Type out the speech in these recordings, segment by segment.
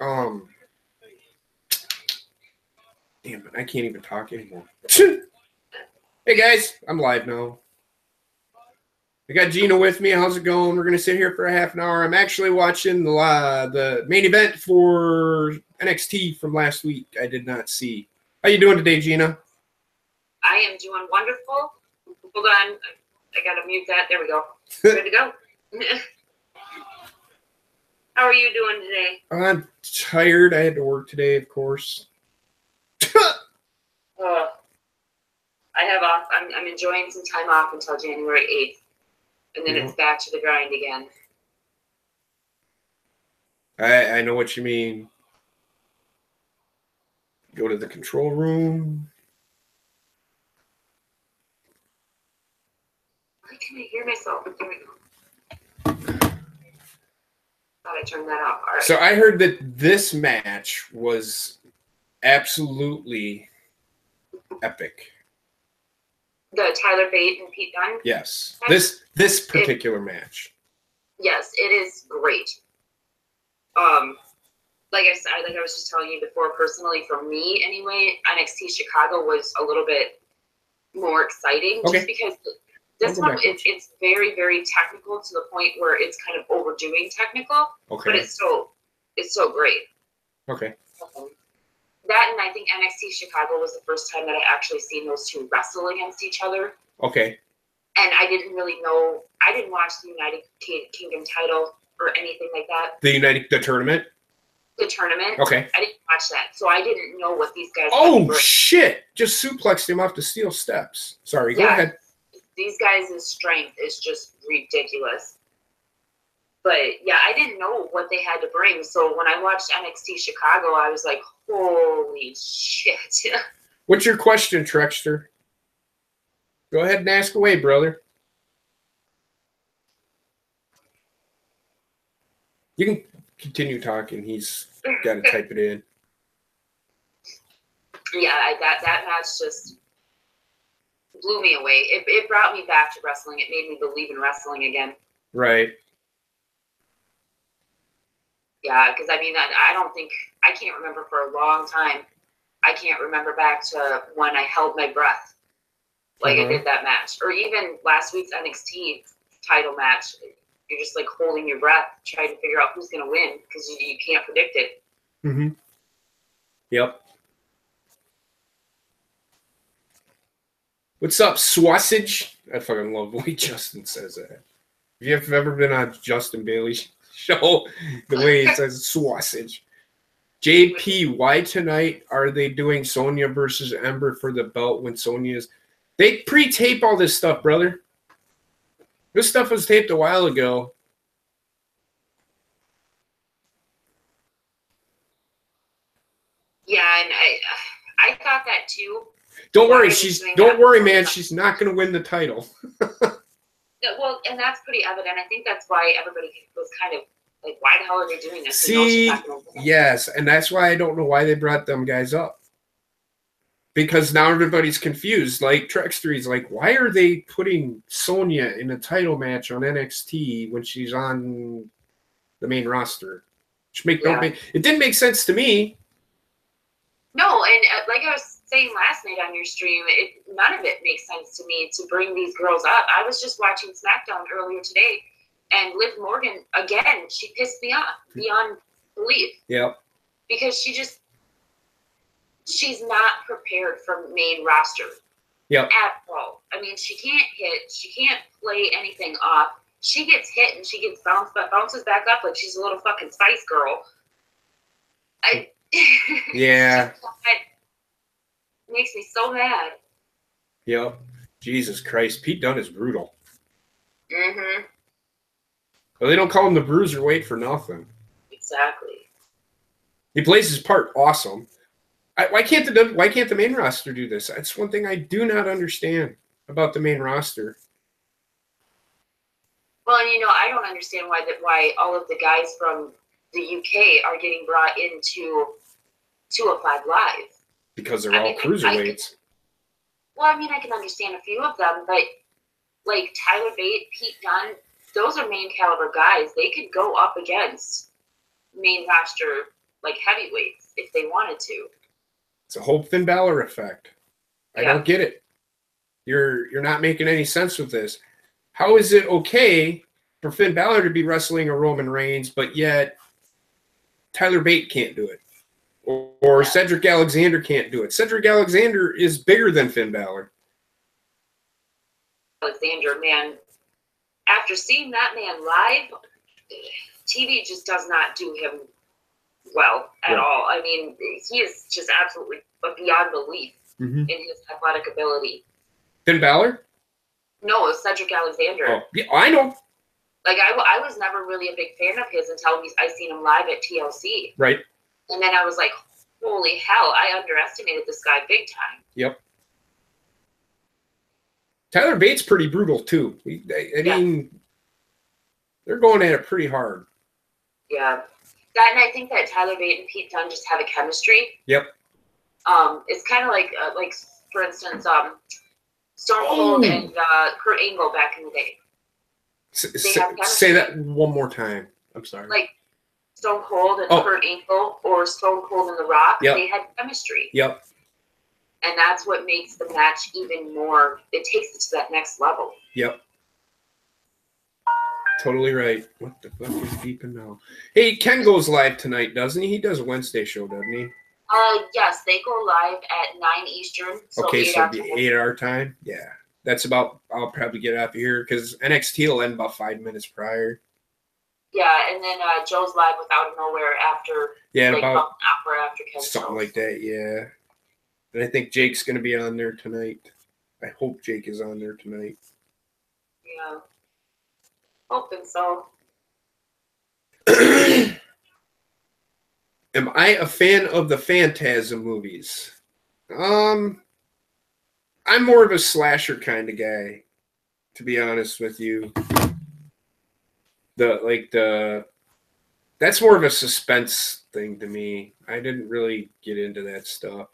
Damn it, I can't even talk anymore. Hey guys, I'm live now. I got Gina with me. How's it going? We're gonna sit here for a half an hour. I'm actually watching the main event for NXT from last week. I did not see. How you doing today, Gina? I am doing wonderful. Hold on, I gotta mute that. There we go. Good to go. How are you doing today? I'm tired. I had to work today, of course. I have off. I'm enjoying some time off until January 8th. And then it's back to the grind again. I know what you mean. Go to the control room. Why can I hear myself? There we go. Thought I turned that off. All right. So I heard that this match was absolutely epic. The Tyler Bate and Pete Dunne? Yes. This particular match. Yes, it is great. Like I was just telling you before, personally, for me anyway, NXT Chicago was a little bit more exciting. Okay. Just because this one, it's very, very technical to the point where it's kind of overdoing technical. Okay. But it's so great. Okay. That and I think NXT Chicago was the first time that I actually seen those two wrestle against each other. Okay. And I didn't really know. I didn't watch the United Kingdom title or anything like that. The tournament? The tournament. Okay. I didn't watch that, so I didn't know what these guys. Oh shit! Just suplexed him off the steel steps. Sorry. Go ahead. These guys' strength is just ridiculous. But yeah, I didn't know what they had to bring. So when I watched NXT Chicago, I was like, holy shit. What's your question, Trexter? Go ahead and ask away, brother. You can continue talking. He's got to type it in. Yeah, that match just blew me away. It brought me back to wrestling. It made me believe in wrestling again. Right. Yeah, because I mean, I can't remember for a long time. I can't remember back to when I held my breath like I did that match. Or even last week's NXT title match. You're just like holding your breath, trying to figure out who's going to win because you can't predict it. Mm-hmm. Yep. What's up, Sausage? I fucking love the way Justin says that. If you've ever been on Justin Bailey's show, the way he says sausage. JP, why tonight are they doing Sonya versus Ember for the belt when Sonya's... They pre-tape all this stuff, brother. This stuff was taped a while ago. Yeah, and I thought that too. Don't worry, man. She's not going to win the title. Well, and that's pretty evident. I think that's why everybody was kind of like, why the hell are they doing this? See, yes, and that's why I don't know why they brought them guys up. Because now everybody's confused. Like, Trexter's like, why are they putting Sonya in a title match on NXT when she's on the main roster? It didn't make sense to me. No, and like I was saying last night on your stream, none of it makes sense to me to bring these girls up. I was just watching SmackDown earlier today, and Liv Morgan, again, she pissed me off beyond belief. Yep. Because she's not prepared for main roster. Yep. At all. I mean, she can't hit. She can't play anything off. She gets hit and she gets bounces back up like she's a little fucking Spice Girl. Yeah. It makes me so mad. Yep. Jesus Christ. Pete Dunne is brutal. Mm-hmm. Well, they don't call him the Bruiserweight for nothing. Exactly. He plays his part awesome. Why can't the main roster do this? That's one thing I do not understand about the main roster. Well, and I don't understand why all of the guys from the UK are getting brought into 205 Live. Because they're all cruiserweights. I can understand a few of them, but like Tyler Bate, Pete Dunne, those are main caliber guys. They could go up against main roster like heavyweights if they wanted to. It's a whole Finn Balor effect. I Yeah. don't get it. You're not making any sense with this. How is it okay for Finn Balor to be wrestling a Roman Reigns, but yet Tyler Bate can't do it? Or Yeah. Cedric Alexander can't do it. Cedric Alexander is bigger than Finn Balor. Alexander, man, after seeing that man live, TV just does not do him well at all. I mean, he is just absolutely beyond belief in his athletic ability. Finn Balor? No, it was Cedric Alexander. Oh, yeah, I know. Like, I was never really a big fan of his until I seen him live at TLC. Right. And then I was like, holy hell, I underestimated this guy big time. Yep. Tyler Bate's pretty brutal, too. I mean, they're going at it pretty hard. Yeah. That, and I think that Tyler Bate and Pete Dunne just have a chemistry. Yep. It's kind of like, for instance, Stone Cold and Kurt Angle back in the day. Say that one more time. I'm sorry. Like Stone Cold and Kurt Angle, or Stone Cold and The Rock, they had chemistry. Yep. And that's what makes the match even more, it takes it to that next level. Yep. Totally right. What the fuck is beeping now? Hey, Ken goes live tonight, doesn't he? He does a Wednesday show, doesn't he? Yes, they go live at 9 Eastern. So okay, so it'd be 8 our time? Yeah. That's about, I'll probably get out of here because NXT will end about 5 minutes prior. Yeah, and then Joe's live with Out of Nowhere after, like about an hour after Ken's something show. like that, yeah. And I think Jake's going to be on there tonight. I hope Jake is on there tonight. Yeah. Hoping so. Am I a fan of the Phantasm movies? I'm more of a slasher kind of guy, to be honest with you. That's more of a suspense thing to me. I didn't really get into that stuff.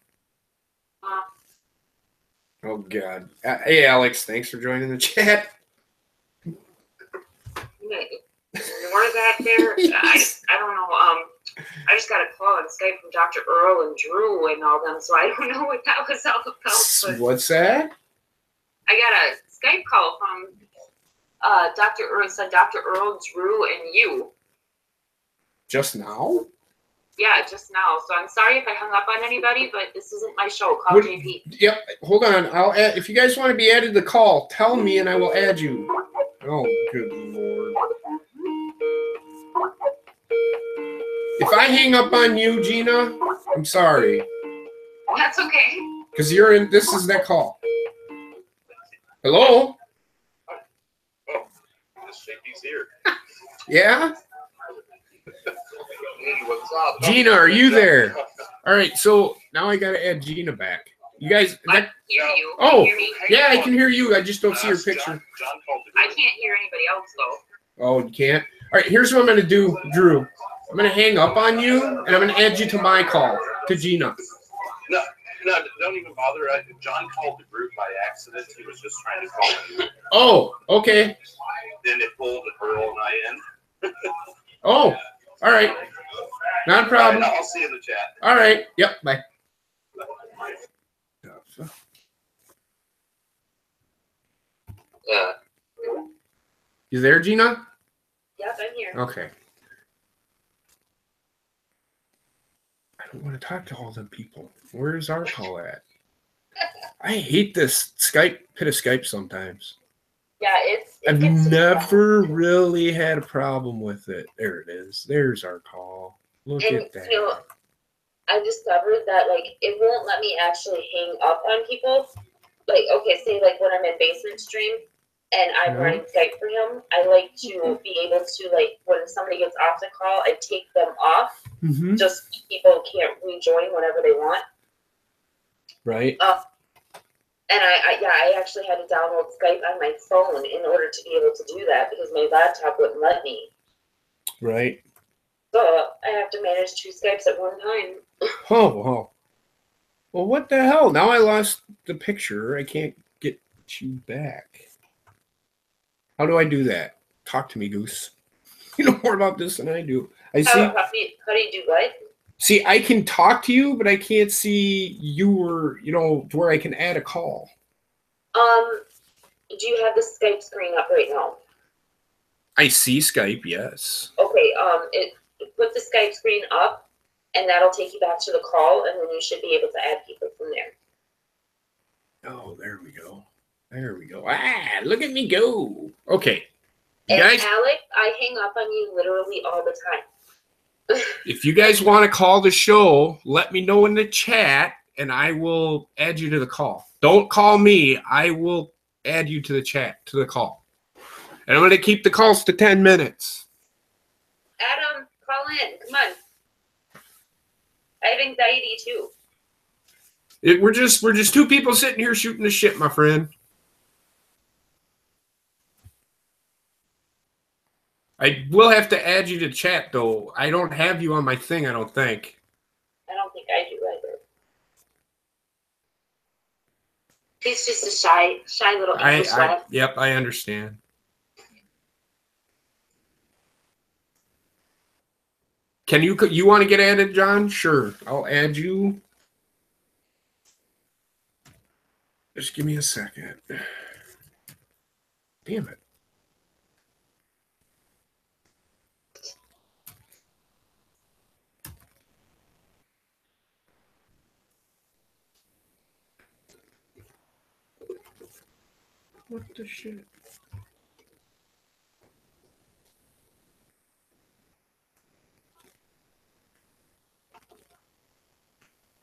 Oh God. Hey Alex, thanks for joining the chat. More of that there. I don't know. I just got a call on Skype from Dr. Earl and Drew and all them, so I don't know what that was all about. What's that? I got a Skype call from Dr. Earl. It said Dr. Earl, Drew, and you. Just now? Yeah, just now. So I'm sorry if I hung up on anybody, but this isn't my show. Call JP. Yep. Hold on. I'll add, if you guys want to be added to the call, tell me and I will add you. Oh, good Lord. If I hang up on you, Gina, I'm sorry. That's okay. Because you're in, this is that call. Hello? Oh, this JP's here. Yeah? Hey, what's up? Gina, are you there? All right, so now I got to add Gina back. You guys... I can hear you. Oh, can you hear me? yeah, I can hear you. I just don't see your picture. John called I can't hear anybody else, though. Oh, you can't? All right, here's what I'm going to do, Drew. I'm going to hang up on you, and I'm going to add you to my call, to Gina. No, don't even bother. John called the group by accident. He was just trying to call me. Oh, okay. Then it pulled Earl and I in. Oh, all right. Not a problem. I'll see you in the chat. All right. Yep, bye. You there, Gina? Yep, I'm here. Okay. I don't want to talk to all them people. Where's our call at? I hate this Skype, pit of Skype sometimes. Yeah, I've never really had a problem with it. There it is. There's our call. Look at that. You know, I discovered that, like, it won't let me actually hang up on people. Like, okay, say, like, when I'm in Basement Stream and I'm running Skype for him, I like to be able to, like, when somebody gets off the call, I take them off. Just people can't rejoin whenever they want. Right. And I actually had to download Skype on my phone in order to be able to do that because my laptop wouldn't let me. Right. So I have to manage 2 Skypes at one time. Oh. Well, what the hell? Now I lost the picture. I can't get you back. How do I do that? Talk to me, Goose. You know more about this than I do. I see. How do you do what? See, I can talk to you, but I can't see you or, to where I can add a call. Do you have the Skype screen up right now? I see Skype, yes. Okay, put the Skype screen up, and that'll take you back to the call, and then you should be able to add people from there. Oh, there we go. There we go. Ah, look at me go. Okay. And guys, Alex, I hang up on you literally all the time. if you guys want to call the show, let me know in the chat, and I will add you to the call. Don't call me. I will add you to the chat, to the call. And I'm going to keep the calls to 10 minutes. Adam, call in. Come on. I have anxiety too. We're just two people sitting here shooting the shit, my friend. I will have to add you to chat, though. I don't have you on my thing, I don't think. I don't think I do either. He's just a shy little English lad. Yep, I understand. Can you want to get added, John? Sure, I'll add you. Just give me a second. Damn it. What the shit?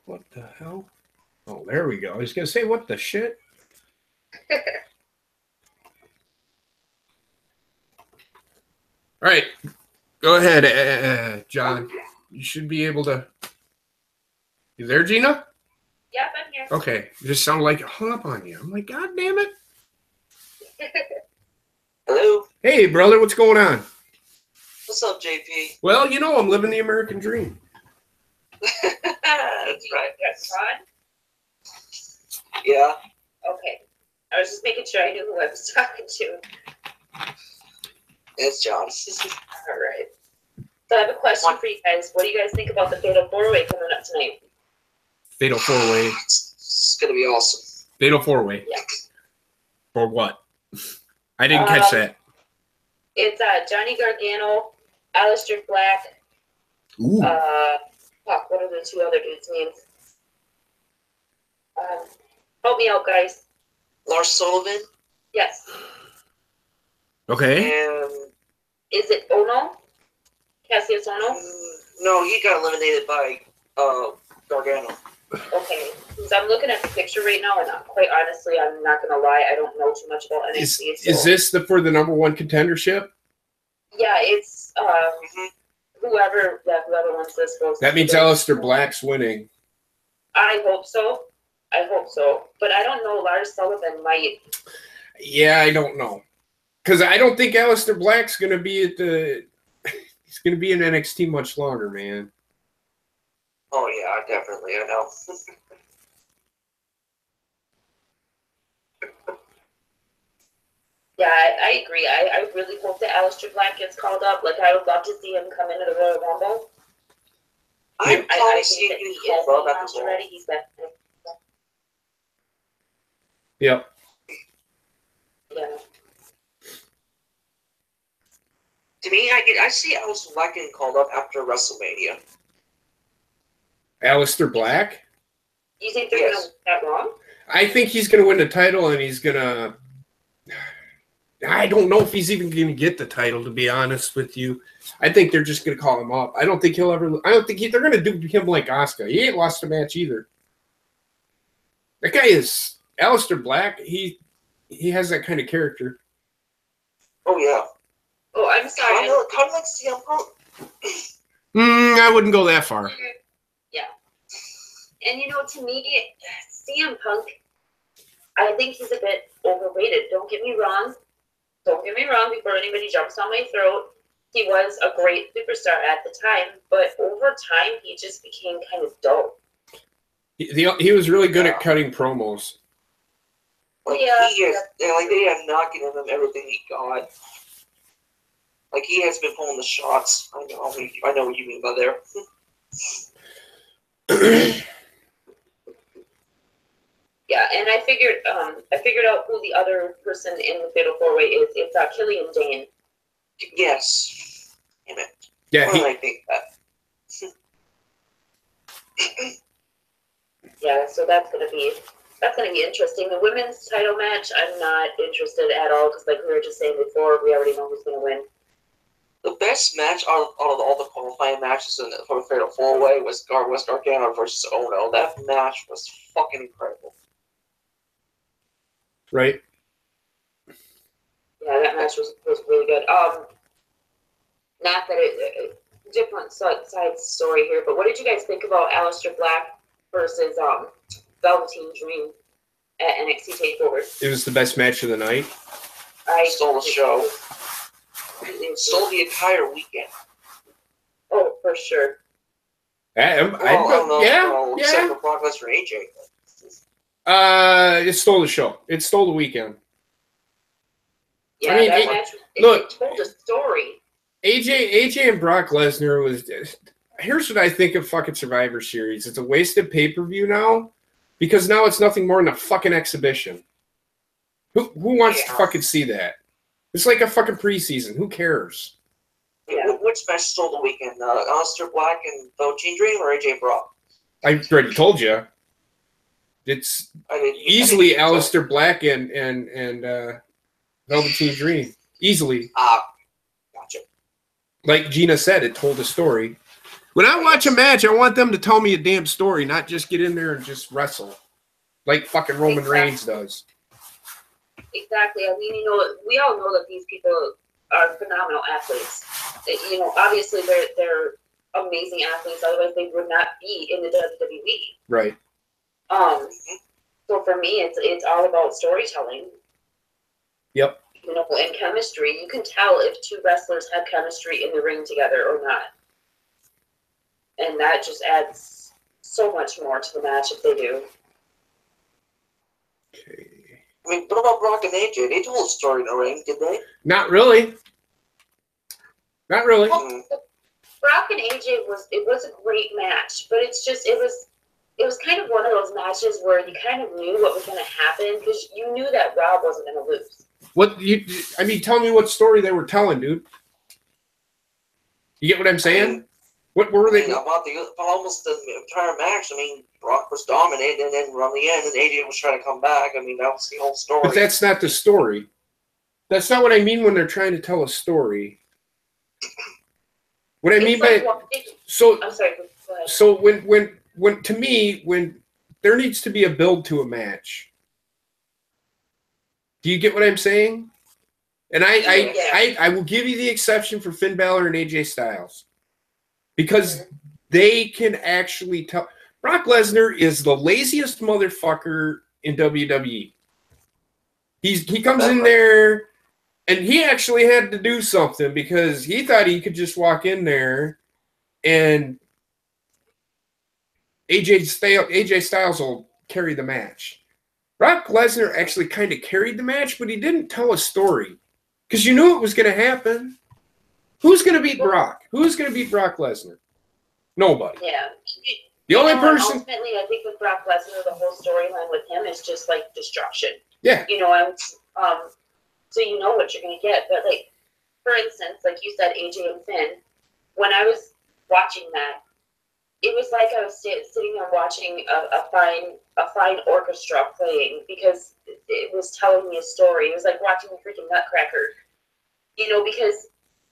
What the hell? Oh, there we go. I was going to say, what the shit? All right. Go ahead, John. You should be able to. You there, Gina? Yep, I'm here. Okay. It just sounded like it hung up on you. I'm like, God damn it. Hello. Hey, brother, what's going on? What's up, JP? Well, I'm living the American dream. That's right. Yes, Ron? Yeah. Okay. I was just making sure I knew who I was talking to. It's John. All right. So I have a question for you guys. What do you guys think about the Fatal 4-Way coming up tonight? Fatal 4-Way. It's going to be awesome. Fatal 4-Way. Yeah. For what? I didn't catch that. It's Johnny Gargano, Aleister Black. Ooh. Fuck, what are the two other dudes' names? Help me out, guys. Lars Sullivan. Yes. Okay. And Is it Ono? Cassius Ono? no, he got eliminated by Gargano. Okay. Because I'm looking at the picture right now, and quite honestly, I'm not going to lie, I don't know too much about NXT. Is this for the number one contendership? Yeah, it's whoever wants this goes. That means Aleister Black's winning. I hope so. But I don't know. Lars Sullivan might. Yeah, I don't know. Because I don't think Aleister Black's going to be he's going to be in NXT much longer, man. Oh, yeah, definitely. I know. Yeah, I agree. I really hope that Aleister Black gets called up. Like, I would love to see him come into the Royal Rumble. I'm I probably think seeing that you he is called up at announced the already. He's back. Yep. Yeah. To me, I see Aleister Black getting called up after WrestleMania. Aleister Black? You think they're going to that wrong? I think he's going to win the title, and he's going to... I don't know if he's even going to get the title, to be honest with you. I think they're just going to call him up. I don't think he'll ever... they're going to do him like Asuka. He ain't lost a match either. That guy is... Aleister Black, he has that kind of character. Oh, yeah. Oh, I'm sorry. Kind of like CM Punk. I wouldn't go that far. Yeah. And, to me, CM Punk, I think he's a bit overrated. Don't get me wrong. Before anybody jumps on my throat. He was a great superstar at the time, but over time, he just became kind of dull. He was really good at cutting promos. Like, Yeah. They are not giving him everything he got. Like, he has been pulling the shots. I know what you mean by there. Yeah, and I figured out who the other person in the Fatal 4-Way is. It's Killian Dane. Yes. Damn it. Yeah, Why did I think that? Yeah, so that's gonna be interesting. The women's title match, I'm not interested at all because, like we were just saying before, we already know who's gonna win. The best match out of all the qualifying matches for the Fatal 4-Way was Gargano versus Ono. That match was fucking incredible. right. Yeah, that match was really good. Not that different side story here, but what did you guys think about Aleister Black versus Velveteen Dream at NXT Takeover? It was the best match of the night. I Stole the show. It stole the entire weekend. Oh, for sure. I don't know. Yeah. Except for Brock Lesnar and AJ. It stole the show. It stole the weekend. Yeah, I mean, that match look, it told a story. AJ and Brock Lesnar was. Here's what I think of fucking Survivor Series. It's a wasted pay-per-view now because now it's nothing more than a fucking exhibition. Who wants to fucking see that? It's like a fucking preseason. Who cares? Yeah. Which match stole the weekend? Aleister Black and Velveteen Dream or AJ Brock? I already told you. It's easily Aleister Black and Velveteen Dream. Easily. Gotcha. Like Gina said, it told a story. When I watch a match, I want them to tell me a damn story, not just get in there and just wrestle. Like fucking Roman Reigns does. Exactly. I mean, we all know that these people are phenomenal athletes. Obviously they're amazing athletes. Otherwise, they would not be in the WWE. Right. So for me, it's all about storytelling. Yep. And chemistry. You can tell if two wrestlers have chemistry in the ring together or not, and that just adds so much more to the match if they do. Okay. I mean, what about Brock and AJ? They told a story in the ring, did they? Not really. Not really. Well, Brock and AJ was a great match, but it's just it was kind of one of those matches where you kind of knew what was going to happen because you knew that Rob wasn't going to lose. Tell me what story they were telling, dude. You get what I'm saying? What were they? About almost the entire match. I mean, Brock was dominated, and then around the end, and AJ was trying to come back. I mean, that was the whole story. But that's not the story. That's not what I mean when they're trying to tell a story. What I mean by so. I'm sorry. Go ahead. So when to me when there needs to be a build to a match. Do you get what I'm saying? And I will give you the exception for Finn Balor and AJ Styles. Because they can actually tell. Brock Lesnar is the laziest motherfucker in WWE. He comes in there, and he actually had to do something because he thought he could just walk in there, and AJ Styles will carry the match. Brock Lesnar actually kind of carried the match, but he didn't tell a story because you knew it was going to happen. Who's going to beat Brock? Who's going to beat Brock Lesnar? Nobody. Yeah. The only person. Ultimately, I think with Brock Lesnar, the whole storyline with him is just like destruction. Yeah. So you know what you're going to get. But like, for instance, like you said, AJ and Finn, when I was watching that, it was like I was sitting there watching a fine orchestra playing because it was telling me a story. It was like watching the freaking Nutcracker, because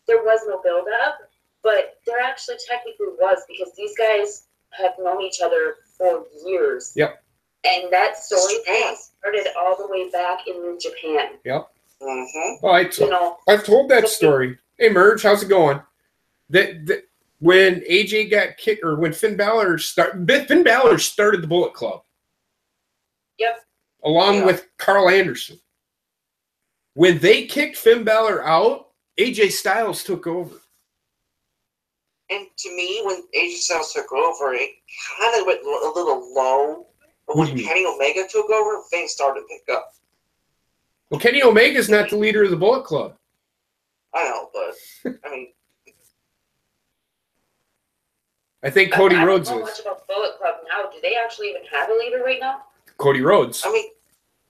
there was no build up, but there actually technically was because these guys have known each other for years. Yep. And that story started all the way back in New Japan. Yep. Mm-hmm. Well, I've told that story. Hey, Merge, how's it going? When AJ got kicked, or when Finn Balor started the Bullet Club. Yep. Along with Carl Anderson. When they kicked Finn Balor out, AJ Styles took over. And to me, when AJ Styles took over, it kind of went a little low. But when Kenny Omega took over, things started to pick up. Well, Kenny Omega's not the leader of the Bullet Club. I know, but, I mean... I think Cody Rhodes I don't know is. much about Bullet Club now. Do they actually even have a leader right now? Cody Rhodes. I mean,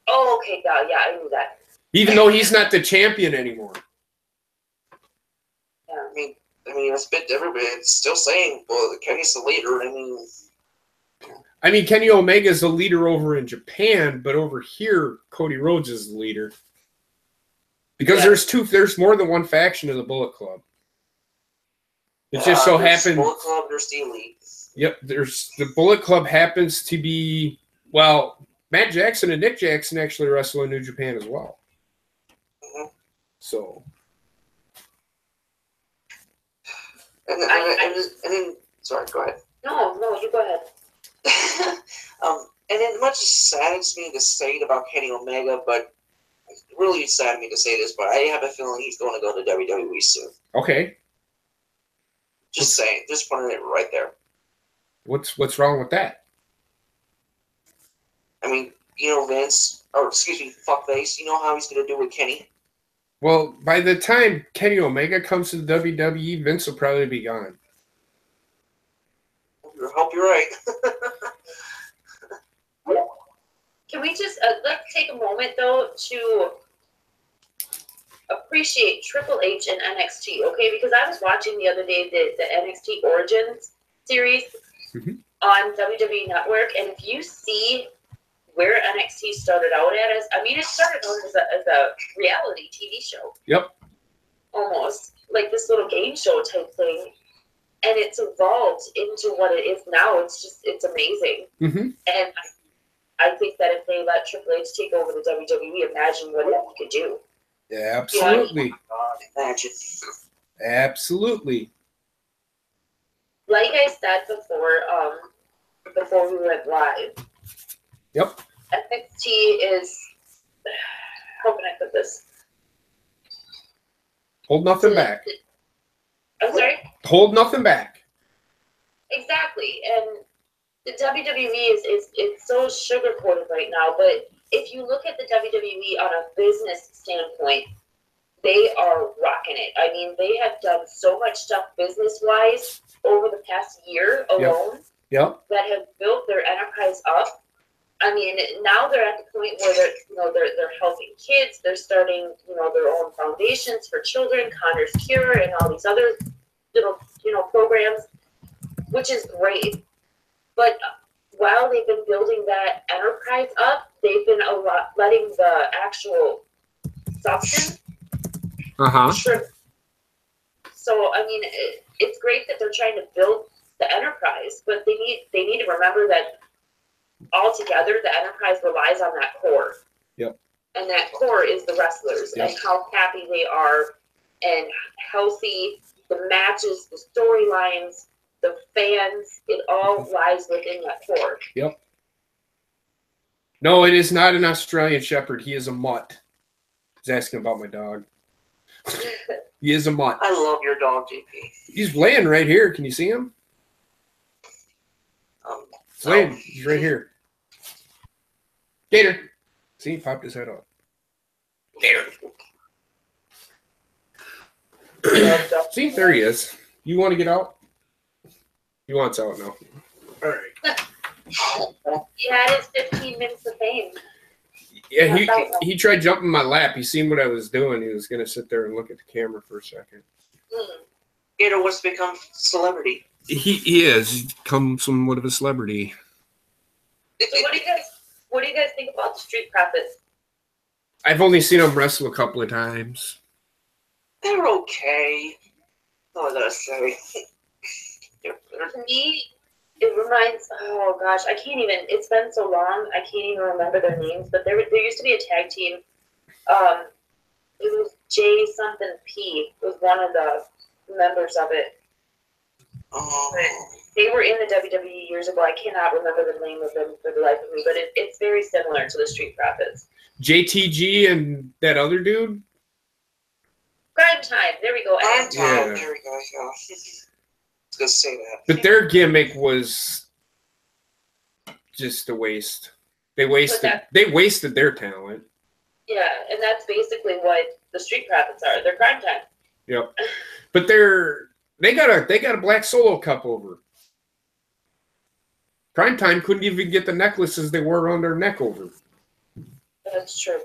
Oh, okay, yeah, I knew that. Even though he's not the champion anymore. Yeah. I mean, it's a bit different, but it's still saying, well, Kenny's the leader. I mean, Kenny Omega is the leader over in Japan, but over here, Cody Rhodes is the leader. Because there's more than one faction of the Bullet Club. It just so happens. Bullet Club, there's the Elite. Yep, there's the Bullet Club happens to be, well, Matt Jackson and Nick Jackson actually wrestle in New Japan as well. Mm-hmm. So. And then, sorry, go ahead. No, you go ahead. And it much saddens me to say it about Kenny Omega, but it really saddens me to say this, but I have a feeling he's going to go to WWE soon. Okay. Just saying, just putting it right there. What's wrong with that? I mean, Vince, or excuse me, fuckface, you know how he's going to do with Kenny? Well, by the time Kenny Omega comes to the WWE, Vince will probably be gone. I hope you're right. Can we just let's take a moment though to appreciate Triple H and NXT, okay? Because I was watching the other day the NXT Origins series on WWE Network, and if you see where NXT started out at, it started out as a reality TV show. Yep. Almost like this little game show type thing, and it's evolved into what it is now. It's amazing. Mm-hmm. And I think that if they let Triple H take over the WWE, imagine what he could do. Yeah, absolutely. Imagine. Absolutely. Like I said before we went live. Yep. NXT is, how can I put this? Hold nothing back. I'm sorry? Hold nothing back. Exactly. And the WWE is so sugar-coated right now, but if you look at the WWE on a business standpoint, they are rocking it. I mean, they have done so much stuff business-wise over the past year alone that have built their enterprise up. I mean, now they're at the point where they're helping kids. They're starting, their own foundations for children, Connor's Cure, and all these other little, programs, which is great. But while they've been building that enterprise up, they've been letting the actual substance shrink. So, I mean, it's great that they're trying to build the enterprise, but they need to remember that altogether, the enterprise relies on that core. Yep. And that core is the wrestlers and how happy they are and healthy, the matches, the storylines, the fans, it all lies within that core. Yep. No, it is not an Australian Shepherd. He is a mutt. He's asking about my dog. He is a mutt. I love your dog, JP. He's laying right here. Can you see him? He's laying. He's right here. Gator. See, he popped his head off. Gator. See, there he is. You want to get out? He wants out now. All right. He had his 15 minutes of fame. Yeah, he tried jumping my lap. He seen what I was doing. He was going to sit there and look at the camera for a second. Gator wants to become celebrity. He is. He's become somewhat of a celebrity. So what do you guys think about the Street Profits? I've only seen him wrestle a couple of times. They're okay. What was I say? To me, it reminds, oh gosh, I can't even, it's been so long, I can't even remember their names, but there used to be a tag team. It was J something P was one of the members of it. But they were in the WWE years ago. I cannot remember the name of them for the life of me, but it's very similar to the Street Profits. JTG and that other dude? Crime Time. There we go. Crime Time. Yeah. There we go. Yeah. I was going to say that. But their gimmick was just a waste. They wasted their talent. Yeah, and that's basically what the Street Profits are. They're Crime Time. Yep. But they got a black solo cup over. Primetime couldn't even get the necklaces they wore around their neck over. That's true.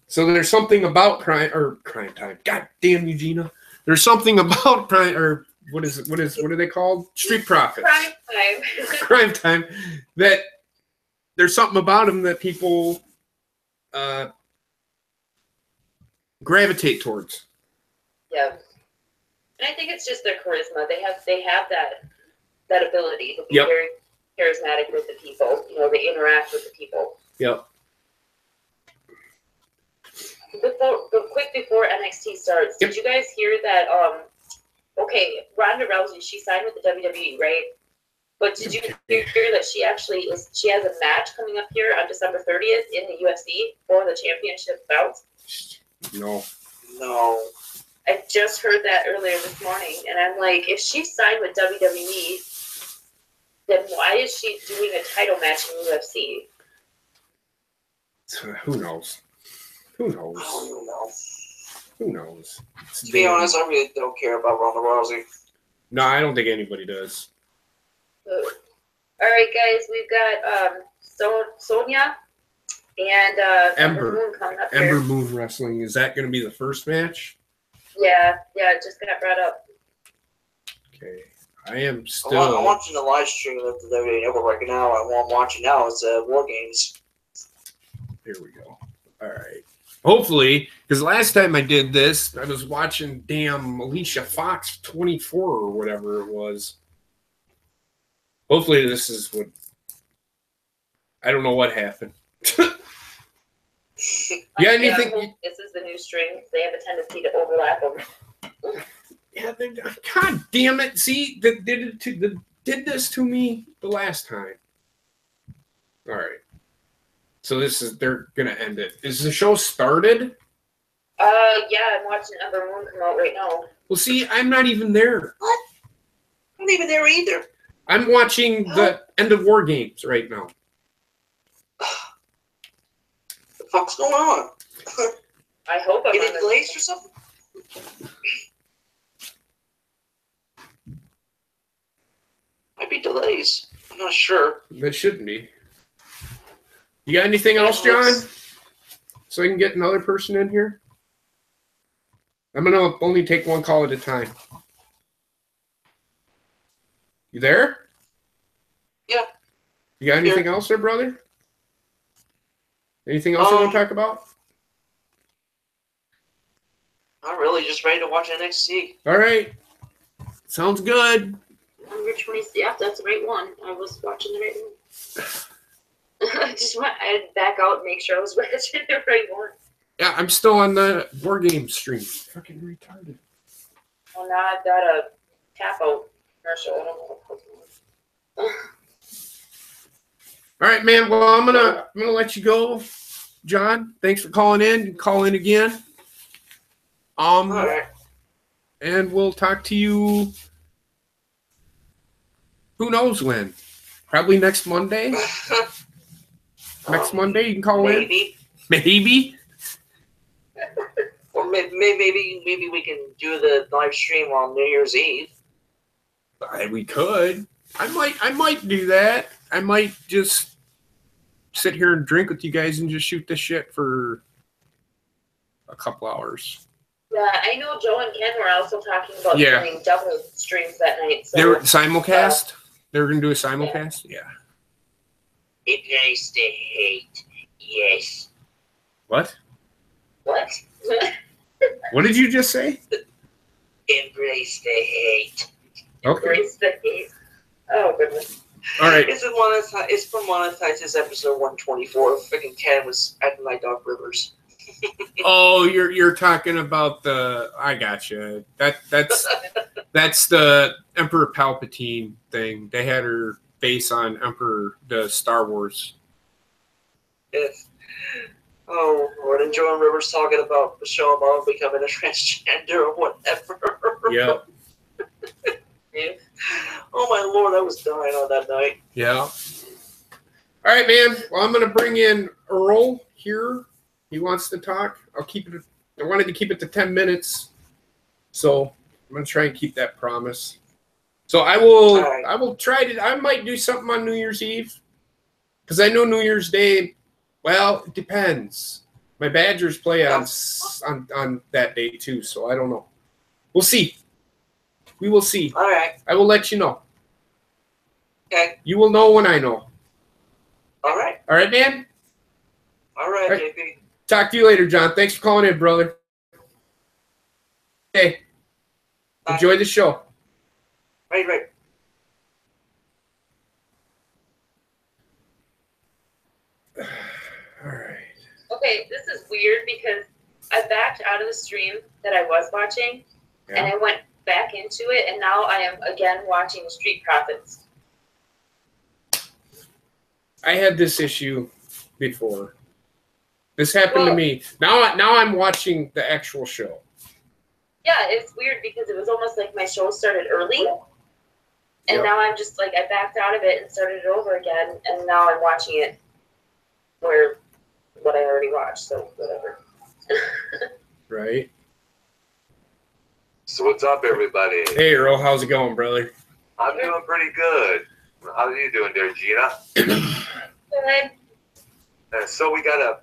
So there's something about crime time. God damn you, Gina. There's something about crime, or what are they called? Street Profits. Prime time. Crime time. That there's something about them that people gravitate towards. Yeah. And I think it's just their charisma. They have that ability to be Yep. very charismatic with the people. You know, they interact with the people. Yep. Quick before NXT starts, Yep. did you guys hear that? Okay, Ronda Rousey, she signed with the WWE, right? But did you hear that she has a match coming up here on December 30th in the UFC for the championship belt? No. No. I just heard that earlier this morning, and I'm like, if she signed with WWE, then why is she doing a title match in UFC? Who knows? Who I knows? don't even know. Who knows? To be honest, I really don't care about Ronda Rousey. No, I don't think anybody does. All right, guys, we've got Sonya and Ember. Moon coming up Ember here. Moon Wrestling. Is that going to be the first match? Yeah, it just got brought up. Okay. I am I'm still. watching the live stream of the WWE Network right now, and what I'm watching now is War Games. Here we go. All right. Hopefully, because last time I did this, I was watching damn Alicia Fox 24 or whatever it was. Hopefully, this is what. I don't know what happened. Yeah, anything? Yeah, this is the new string. They have a tendency to overlap them. Yeah, God damn it! See, they did this to me the last time. All right. So they're gonna end it. Is the show started? Yeah, I'm watching Ember Moon come out right now. Well, see, I'm not even there. What? I'm not even there either. I'm watching the end of War Games right now. The fuck's going on? I hope I'm Any on the- delays or something? Might be delays. I'm not sure. That shouldn't be. You got anything else, John? So I can get another person in here? I'm going to only take one call at a time. You there? Yeah. You got anything else there, brother? Anything else you want to talk about? Not really. Just ready to watch NXT. All right. Sounds good. Which one is? Yeah, that's the right one. I was watching the right one. I had to back out and make sure I was watching the right one. Yeah, I'm still on the War Game stream. Fucking retarded. Well, now I've got a tap out commercial. I don't know what All right, man. Well, I'm gonna let you go, John. Thanks for calling in. Call in again. All right. And we'll talk to you. Who knows when? Probably next Monday. Next Monday, you can call in. Maybe. Or maybe we can do the live stream on New Year's Eve. We could. I might do that. I might just sit here and drink with you guys and just shoot this shit for a couple hours. Yeah, I know Joe and Ken were also talking about doing double streams that night. So, They were simulcast? They were going to do a simulcast? Yeah. Embrace the hate. Yes. What? What? What did you just say? Embrace the hate. Okay. Embrace the hate. Oh, goodness. All right. It's from Monetizes episode 124. Freaking Ken was acting like Doc Rivers. Oh, you're talking about the. I gotcha. That's the Emperor Palpatine thing. They had her base on Emperor the Star Wars. Yes. Oh, Lord, and Joan Rivers talking about Michelle Obama becoming a transgender or whatever. Yep. Oh my Lord, I was dying on that night. Yeah. All right, man. Well, I'm gonna bring in Earl here. He wants to talk. I wanted to keep it to 10 minutes, so I'm gonna try and keep that promise. So I right. will try to. I might do something on New Year's Eve, because I know New Year's Day. Well, it depends. My Badgers play on that day too, so I don't know. We'll see. We will see. All right. I will let you know. Okay. You will know when I know. All right. All right, man? All right, All right. JP. Talk to you later, John. Thanks for calling in, brother. Okay. Bye. Enjoy the show. Right. All right. Okay, this is weird because I backed out of the stream that I was watching, and I went back into it, and now I am again watching the Street Profits. I had this issue before. This happened to me. Now I'm watching the actual show. Yeah, it's weird because it was almost like my show started early, and now I'm just like, I backed out of it and started it over again, and now I'm watching it what I already watched, so whatever. Right. So what's up, everybody? Hey, Earl, how's it going, brother? I'm doing pretty good. How are you doing there, Gina? Good. So we got an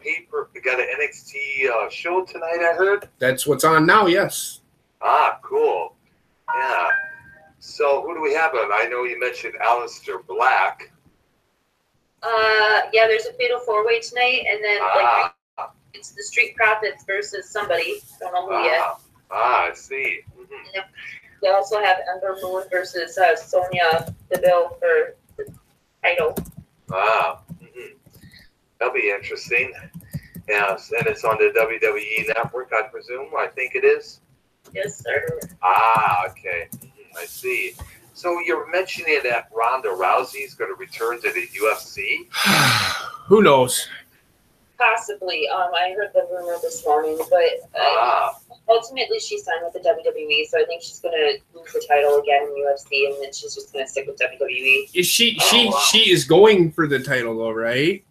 NXT show tonight, I heard. That's what's on now, yes. Ah, cool. Yeah. So who do we have on? I know you mentioned Aleister Black. Yeah, there's a fatal 4-way tonight, and then it's the Street Profits versus somebody. Don't know who yet. I see. Mm-hmm. They also have Ember Moon versus Sonya Deville for the title. That'll be interesting. Yes, and it's on the WWE Network, I presume. I think it is. Yes, sir. Okay. I see. So you're mentioning that Ronda Rousey's going to return to the UFC? Who knows? Possibly. I heard the rumor this morning, but ultimately she signed with the WWE, so I think she's going to lose the title again in UFC, and then she's just going to stick with WWE. She is going for the title, though, right?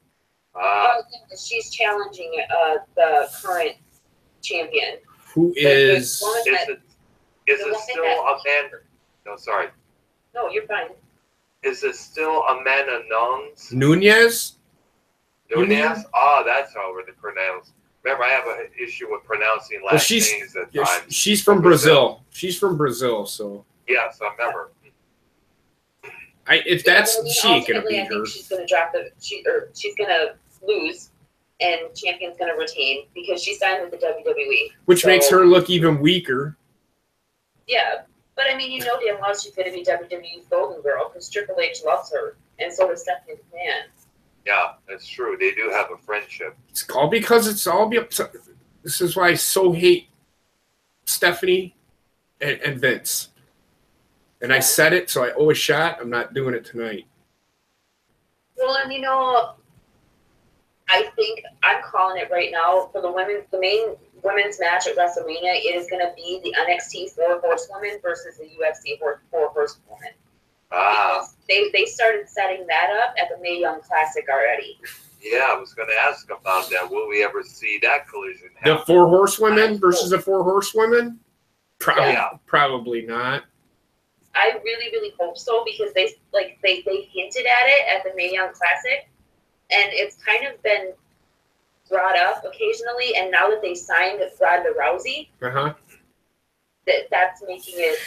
She's challenging the current champion. Who is? Is it still a man? No, sorry. No, you're fine. Is it still Amanda Nunes? Nunez? Nunez? That's how we're pronounced. Remember, I have an issue with pronouncing last names at times. She's from Brazil. She's from Brazil, so. Yes, I remember. She ain't gonna beat I her. think she's gonna drop she's gonna lose, and champion's gonna retain because she signed with the WWE. Which makes her look even weaker. Yeah, but I mean, you know damn well she's gonna be WWE's golden girl because Triple H loves her, and so does Stephanie McMahon. Yeah, that's true. They do have a friendship. It's all because this is why I so hate Stephanie and Vince. And I said it, so I owe a shot. I'm not doing it tonight. Well, and I think I'm calling it right now for the main women's match at WrestleMania is going to be the NXT 4 Horsewomen versus the UFC 4 Horsewomen. They started setting that up at the Mae Young Classic already. Yeah, I was going to ask about that. Will we ever see that collision happen? The 4 Horsewomen versus the 4 Horsewomen? Probably not. I really, really hope so because they hinted at it at the Mae Young Classic, and it's kind of been brought up occasionally. And now that they signed Ronda Rousey, that's making it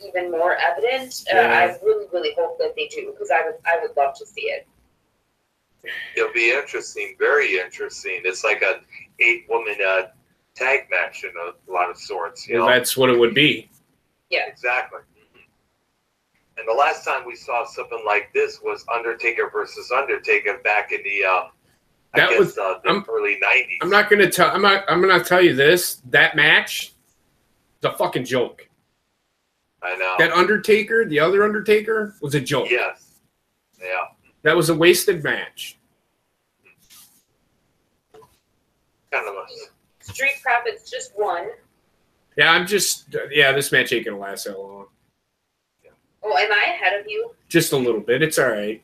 even more evident. I really, really hope that they do because I would love to see it. It'll be interesting, very interesting. It's like an 8-woman tag match in a lot of sorts. You know? That's what it would be. Yeah, exactly. And the last time we saw something like this was Undertaker versus Undertaker back in the early 90s. I'm gonna tell you this. That match, is a fucking joke. I know. That Undertaker, the other Undertaker, was a joke. Yes. Yeah. That was a wasted match. Kind of Street Profits just won. Yeah, this match ain't gonna last that long. Oh, am I ahead of you? Just a little bit. It's all right.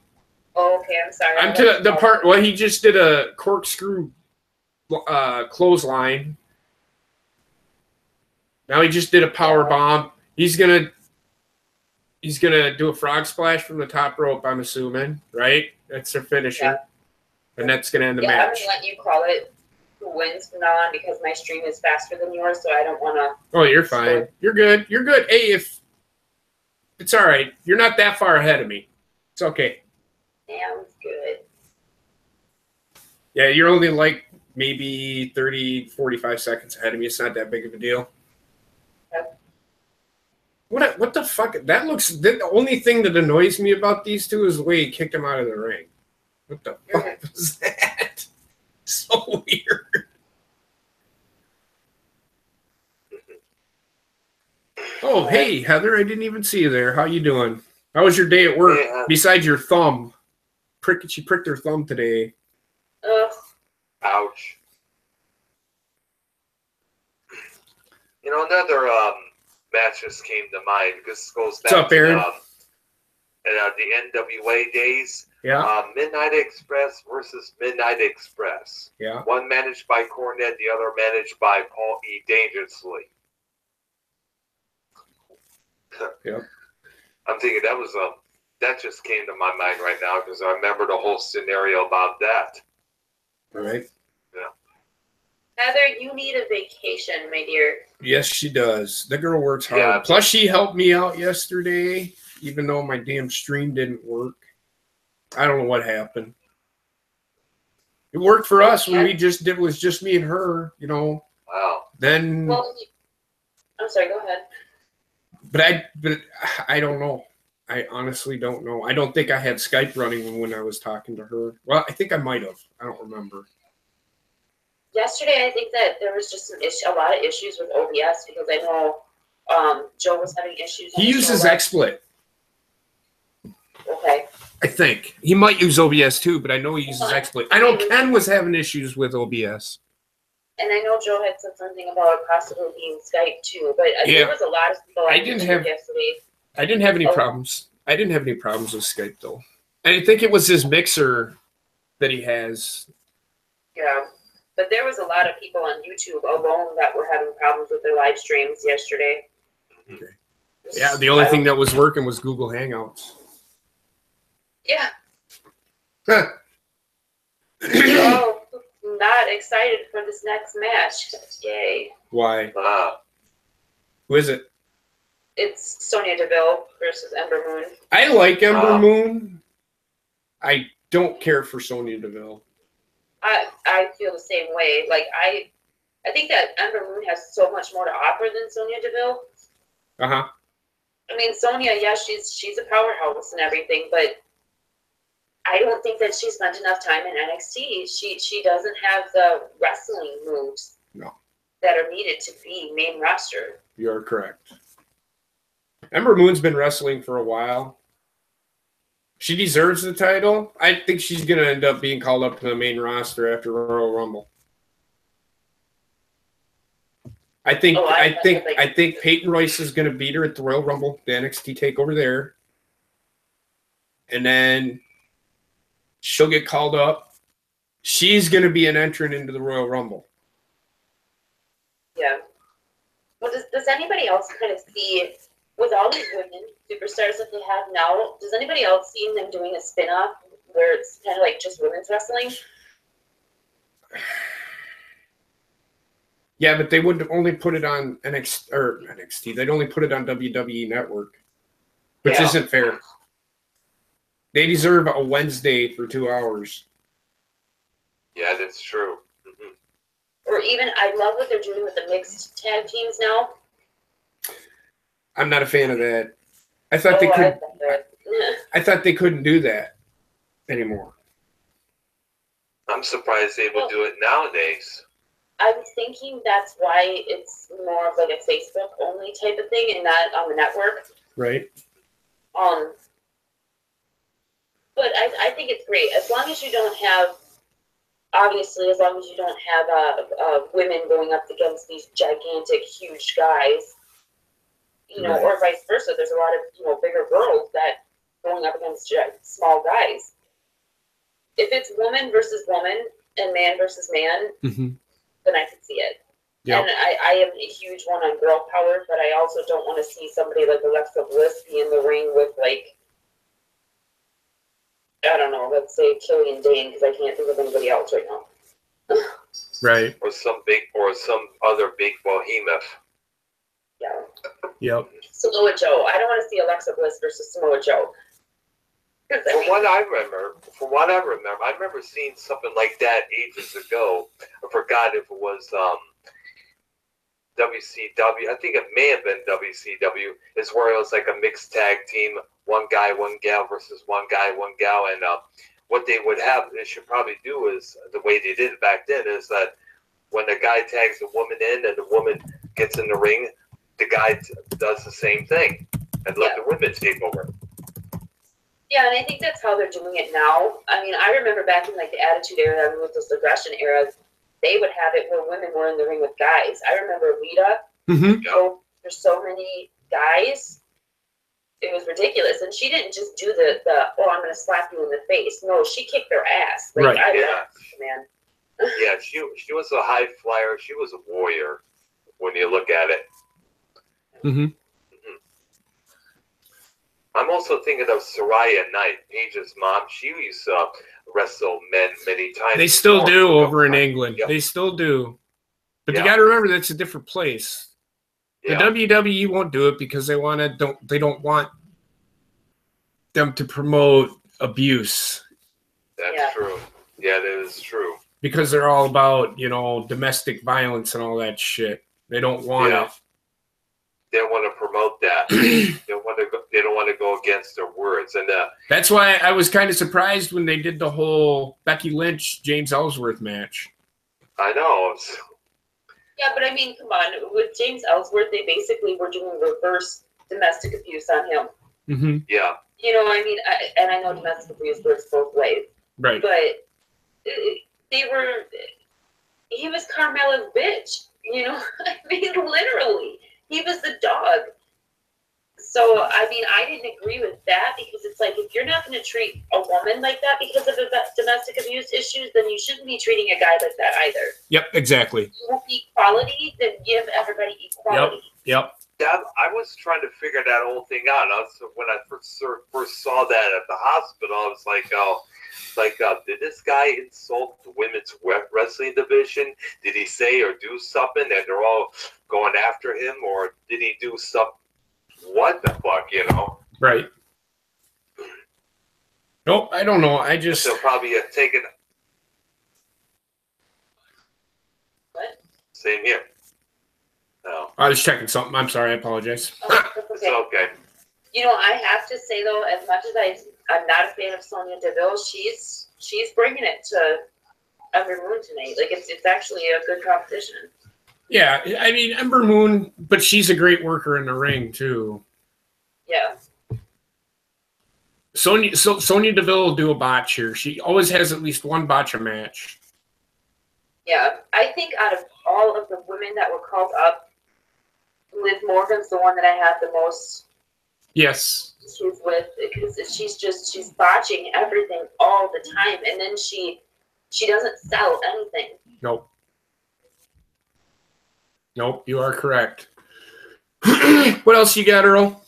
Oh, okay. I'm sorry. I'm to the part. Well, he just did a corkscrew clothesline. Now he just did a power bomb. He's gonna he's gonna do a frog splash from the top rope. I'm assuming, right? That's their finisher, Yeah. and that's gonna end the I'm match. gonna let you call it who wins from now on because my stream is faster than yours, so I don't want to. Oh, you're fine. You're good. You're good. Hey, if it's all right, you're not that far ahead of me. It's okay. Sounds good. Yeah, you're only like maybe 30, 45 seconds ahead of me. It's not that big of a deal. Yep. What the fuck? That looks. The only thing that annoys me about these two is the way he kicked him out of the ring. What the fuck was that? So weird. Oh, hey, Heather. I didn't even see you there. How you doing? How was your day at work? Yeah. Besides your thumb. She pricked her thumb today. Ugh. Ouch. You know, another match just came to mind. This goes back What's up, Aaron? to the NWA days. Yeah. Midnight Express versus Midnight Express. Yeah. One managed by Cornette, the other managed by Paul E. Dangerously. Yep. I'm thinking that just came to my mind right now because I remember the whole scenario about that. All right. Heather, you need a vacation, my dear. Yes, she does. The girl works hard. Yeah. Plus, she helped me out yesterday, even though my damn stream didn't work. I don't know what happened. It worked for us when it was just me and her, you know. Wow. Then, Well, I'm sorry. Go ahead. but I don't know. I honestly don't know. I don't think I had Skype running when I was talking to her. Well, I think I might have. I don't remember. Yesterday, I think that there was just a lot of issues with OBS because I know Joe was having issues. He uses XSplit. Okay. I think he might use OBS too, but I know he uses XSplit. I know Ken was having issues with OBS. And I know Joe had said something about possibly being Skype too, but there was a lot of people yesterday. I didn't have any problems. I didn't have any problems with Skype though. I think it was his mixer that he has. Yeah. But there was a lot of people on YouTube alone that were having problems with their live streams yesterday. Okay. Yeah, the only thing that was working was Google Hangouts. Yeah. Huh. Oh, not excited for this next match. Yay. Why? Wow. Who is it? It's Sonya Deville versus Ember Moon. I like Ember Moon. I don't care for Sonya Deville. I feel the same way. Like I think that Ember Moon has so much more to offer than Sonya Deville. Uh-huh. I mean, Sonya, yeah, she's a powerhouse and everything, but I don't think that she spent enough time in NXT. She doesn't have the wrestling moves that are needed to be main roster. You're correct. Ember Moon's been wrestling for a while. She deserves the title. I think she's going to end up being called up to the main roster after Royal Rumble. I think Peyton Royce is going to beat her at the Royal Rumble, the NXT takeover there. And then she'll get called up. She's going to be an entrant into the Royal Rumble. Yeah. Well, does anybody else kind of see, with all these women superstars that they have now, does anybody else see them doing a spin-off where it's kind of like just women's wrestling? Yeah, but they would only put it on NXT. They'd only put it on WWE Network, which isn't fair. They deserve a Wednesday for 2 hours. Yeah, that's true. Mm-hmm. Or even, I love what they're doing with the mixed tag teams now. I'm not a fan of that. I thought I thought they couldn't do that anymore. I'm surprised they would do it nowadays. I'm thinking that's why it's more of like a Facebook only type of thing and not on the network. Right. But I think it's great as long as you don't have, obviously, as long as you don't have women going up against these gigantic, huge guys, you know, or vice versa. There's a lot of bigger girls that going up against small guys. If it's woman versus woman and man versus man, then I can see it. Yep. And I am a huge one on girl power, but I also don't want to see somebody like Alexa Bliss be in the ring with, like, I don't know, let's say Killian Dane, because I can't think of anybody else right now. Right. Or some other big behemoth. Yeah. Yep. Samoa Joe. I don't want to see Alexa Bliss versus Samoa Joe. From what I remember, I remember seeing something like that ages ago. I forgot if it was WCW. I think it may have been WCW. Is where it was like a mixed tag team, one guy, one gal versus one guy, one gal, and what they should probably do is the way they did it back then is that when the guy tags the woman in and the woman gets in the ring, the guy does the same thing and let the women take over. Yeah, and I think that's how they're doing it now. I mean, I remember back in like the Attitude Era and with this aggression era, they would have it where women were in the ring with guys. I remember Lita. Mm-hmm. Oh, there's so many guys. It was ridiculous, and she didn't just do the I'm going to slap you in the face. No, she kicked their ass. Like, Right. Man. Yeah, she was a high flyer. She was a warrior when you look at it. Mm-hmm. I'm also thinking of Soraya Knight, Paige's mom. She used to wrestle men many times. They still do over in England. Yep. They still do. But Yeah. you got to remember that's a different place. The Yeah. WWE won't do it because they don't want them to promote abuse. That's true. Yeah, that is true. Because they're all about, domestic violence and all that shit. They don't want it. They don't want to promote that. They don't want to go against their words. And that's why I was kind of surprised when they did the whole Becky Lynch James Ellsworth match. I know. Yeah, but I mean, come on. With James Ellsworth, they basically were doing reverse domestic abuse on him. Mm-hmm. Yeah. I mean, I know domestic abuse works both ways. Right. But he was Carmella's bitch. I mean, literally. He was the dog. So, I mean, I didn't agree with that because it's like, if you're not going to treat a woman like that because of domestic abuse issues, then you shouldn't be treating a guy like that either. Yep, exactly. You want equality, then give everybody equality. Yep. Yeah, I was trying to figure that whole thing out. When I first saw that at the hospital, I was like, did this guy insult the women's wrestling division? Did he say or do something and they're all going after him? Or did he do something? What the fuck, Right. Nope, I don't know. I just... They'll probably have taken... What? Same here. No. I was checking something. I'm sorry. I apologize. Oh, that's okay. It's okay. I have to say, though, as much as I'm not a fan of Sonya Deville, she's bringing it to Ember Moon tonight. Like, it's actually a good competition. Yeah, I mean, Ember Moon, but she's a great worker in the ring, too. Yeah. Sonya Deville will do a botch here. She always has at least one botch a match. Yeah. I think out of all of the women that were called up, Liv Morgan's the one that I have the most... Yes. She's with, because she's botching everything all the time, and then she doesn't sell anything. Nope, you are correct. What else you got, Earl?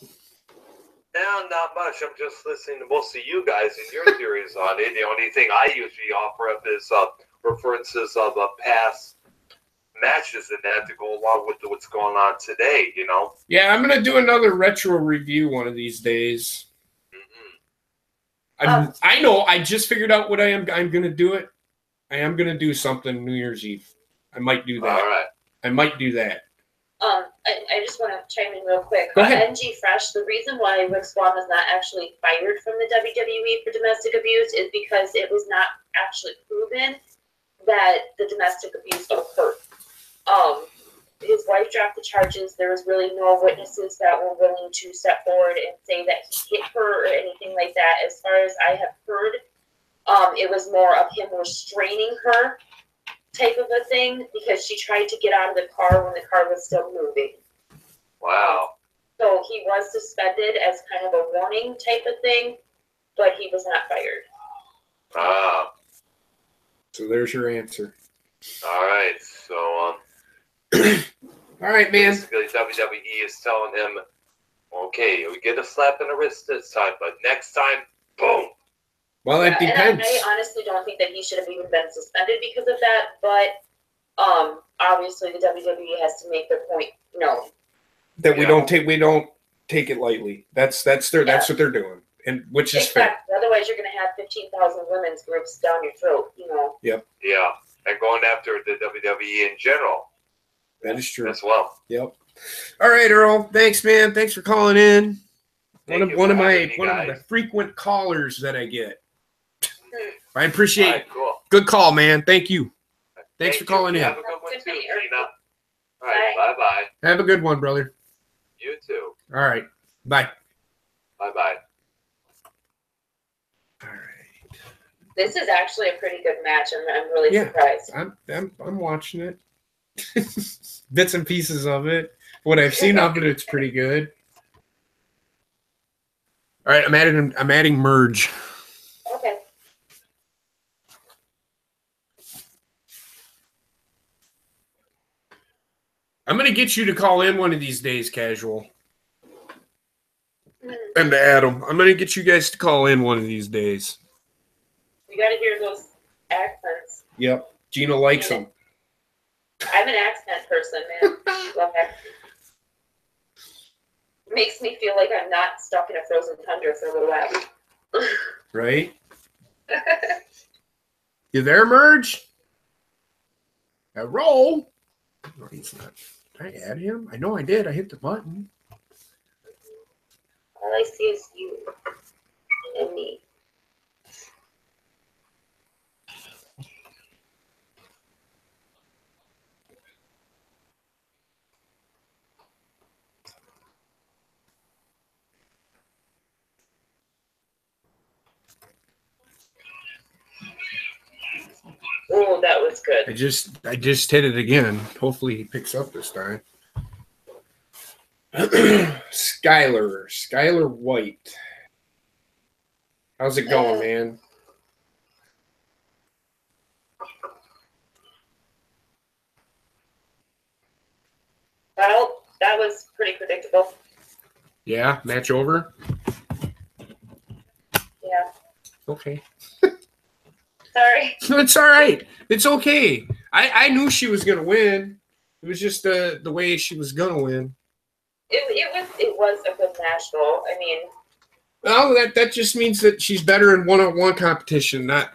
No, not much. I'm just listening to most of you guys and your theories on it. The only thing I usually offer up is references of past matches and that to go along with what's going on today, Yeah, I'm going to do another retro review one of these days. Mm-hmm. I know. I just figured out what I'm going to do it. I am going to do something New Year's Eve. I might do that. All right. I might do that. I just want to chime in real quick. Go ahead. NG Fresh, the reason why Rick Swan was not actually fired from the WWE for domestic abuse is because it was not actually proven that the domestic abuse occurred. His wife dropped the charges. There was really no witnesses that were willing to step forward and say that he hit her or anything like that. As far as I have heard, it was more of him restraining her type of a thing because she tried to get out of the car when the car was still moving. Wow. So he was suspended as kind of a warning type of thing, but he was not fired. Ah. So there's your answer. All right. So, All right, man. Basically, WWE is telling him, okay, we get a slap in the wrist this time, but next time, boom. Well, it depends. And I honestly don't think that he should have even been suspended because of that, but obviously the WWE has to make their point known. That we don't take it lightly. That's what they're doing, and which is fair. Otherwise, you're going to have 15,000 women's groups down your throat. Yep. Yeah, and going after the WWE in general. That is true as well. Yep. All right, Earl. Thanks, man. Thanks for calling in. One of the frequent callers that I get. I appreciate it. Cool. Good call, man. Thank you. Thanks for calling in. Have a good one too, Gina. All right, bye-bye. Have a good one, brother. You too. All right. Bye. Bye-bye. All right. This is actually a pretty good match. I'm really surprised. I'm watching it. Bits and pieces of it. What I've seen of it, it's pretty good. All right, I'm adding merge. Okay. I'm gonna get you to call in one of these days, Casual. And Adam, I'm gonna get you guys to call in one of these days. You gotta hear those accents. Yep, Gina likes them. I'm an accent person, man. Love accents. Makes me feel like I'm not stuck in a frozen tundra for a little while. Right? You there, Merge? Roll. No, he's not. Did I add him? I know I did. I hit the button. All I see is you and me. Oh, that was good. I just hit it again. Hopefully he picks up this time. Skylar White. How's it going, man? Well, that was pretty predictable. Yeah, match over? Yeah. Okay. Sorry. It's all right. It's okay. I knew she was gonna win. It was just the way she was gonna win. It was a good match, though. I mean, well, that just means that she's better in one-on-one competition, not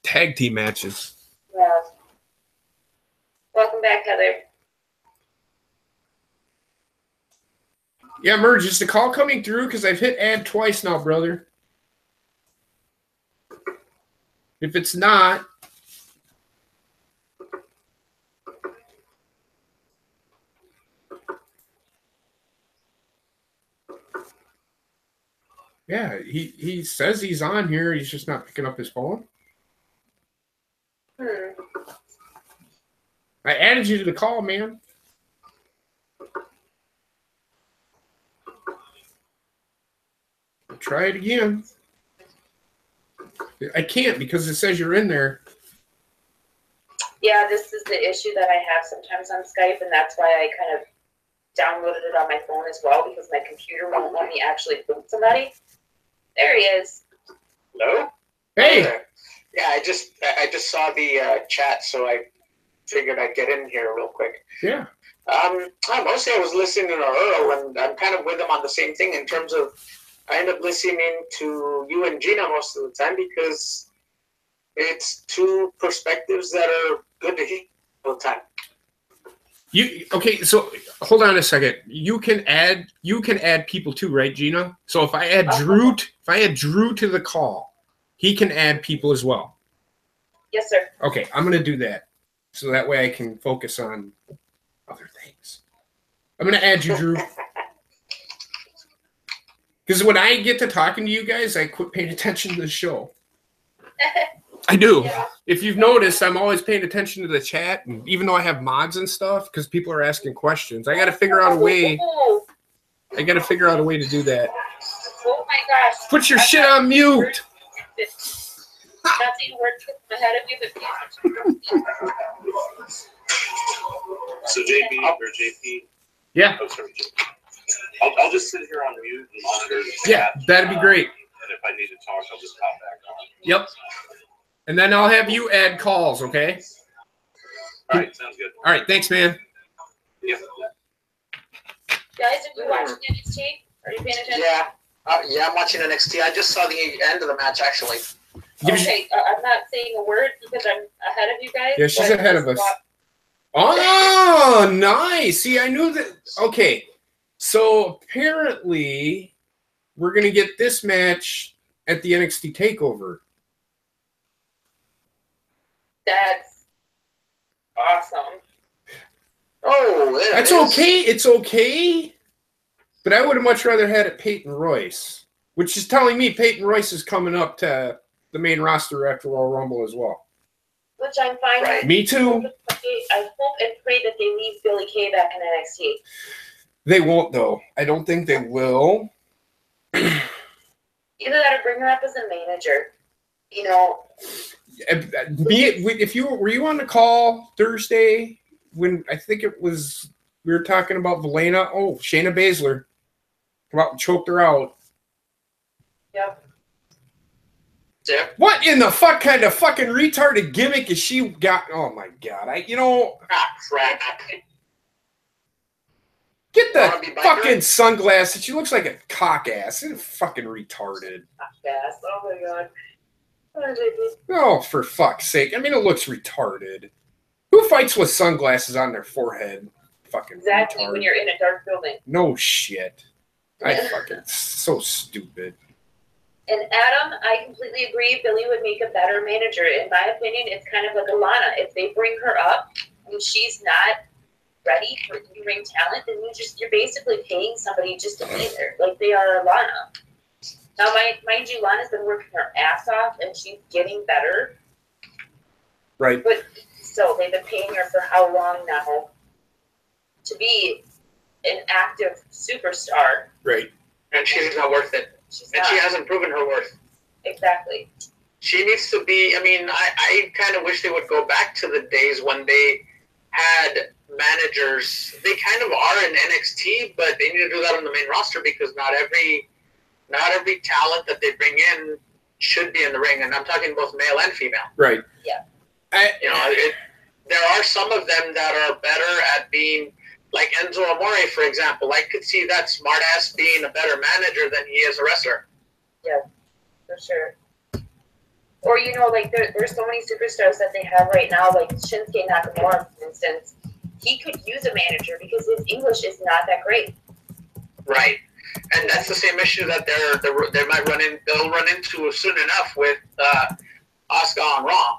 tag team matches. yeah. Welcome back, Heather. Yeah, Merge, is the call coming through? Because I've hit add twice now, brother. If it's not, yeah, he says he's on here. He's just not picking up his phone. I added you to the call, man. Try it again. I can't because it says you're in there. Yeah, this is the issue that I have sometimes on Skype, and that's why I kind of downloaded it on my phone as well, because my computer won't let me actually boot somebody. There he is. Hello? Hey. Yeah, I just saw the chat, so I figured I'd get in here real quick. Yeah. Mostly I was listening to Earl, and I'm kind of with him on the same thing in terms of I end up listening to you and Gina most of the time because it's two perspectives that are good to hear all the time. Okay, so hold on a second. You can add people too, right, Gina? So if I add Drew to the call, he can add people as well. Yes, sir. Okay, I'm gonna do that. So that way I can focus on other things. I'm gonna add you, Drew. Because when I get to talking to you guys, I quit paying attention to the show. I do. Yeah. If you've noticed, I'm always paying attention to the chat, and even though I have mods and stuff, because people are asking questions, I got to figure out a way. I got to figure out a way to do that. Oh my gosh! Put your shit on mute. Nothing works with my head of you, but So JB or JP? Yeah. Oh, sorry, JP. I'll just sit here on mute and monitor. Yeah, that'd be great. And if I need to talk, I'll just pop back on. Yep. And then I'll have you add calls, okay? All right, sounds good. All right, thanks, man. Yep. Guys, are you watching NXT? Are you paying attention? Yeah. Yeah, I'm watching NXT. I just saw the end of the match, actually. Okay, I'm not saying a word because I'm ahead of you guys. Yeah, she's but ahead of just us. Oh, nice. See, I knew that. Okay, so apparently we're going to get this match at the NXT TakeOver. That's awesome. Oh, yeah. That's okay. It's okay. But I would have much rather had it Peyton Royce, which is telling me Peyton Royce is coming up to the main roster after Royal Rumble as well. Which I'm fine with. Me too. I hope and pray that they leave Billy Kay back in NXT. They won't, though. I don't think they will. Either that or bring her up as a manager. You know. If you were you on the call Thursday when I think it was we were talking about Valena? Oh, Shayna Baszler come out and choked her out. Yep. Yeah. What in the fuck kind of fucking retarded gimmick is she got? Oh my god! Crap. Get the Wanna be biker? fucking sunglasses. She looks like a cock ass. It's fucking retarded. Fast. Oh my god. Oh, JP. Oh, for fuck's sake! I mean, it looks retarded. Who fights with sunglasses on their forehead? Fucking Exactly retarded. when you're in a dark building. No shit. I fucking so stupid. And Adam, I completely agree. Billy would make a better manager. In my opinion, it's kind of like Alana. If they bring her up and she's not ready for in-ring talent, then you're basically paying somebody just to be there, like they are Alana. Now, mind you, Lana's been working her ass off, and she's getting better. Right. But still, they've been paying her for how long now to be an active superstar? Right. And she's not worth it. She's And not. she hasn't proven her worth. Exactly. She needs to be, I mean, I kind of wish they would go back to the days when they had managers. They kind of are in NXT, but they need to do that on the main roster because not every talent that they bring in should be in the ring. And I'm talking both male and female. Right. Yeah. There are some of them that are better at being, like Enzo Amore, for example. I could see that smartass being a better manager than he is a wrestler. Yeah, for sure. Or, like, there's so many superstars that they have right now, like Shinsuke Nakamura, for instance. He could use a manager because his English is not that great. Right. And that's the same issue that they'll run into soon enough with Asuka on Raw.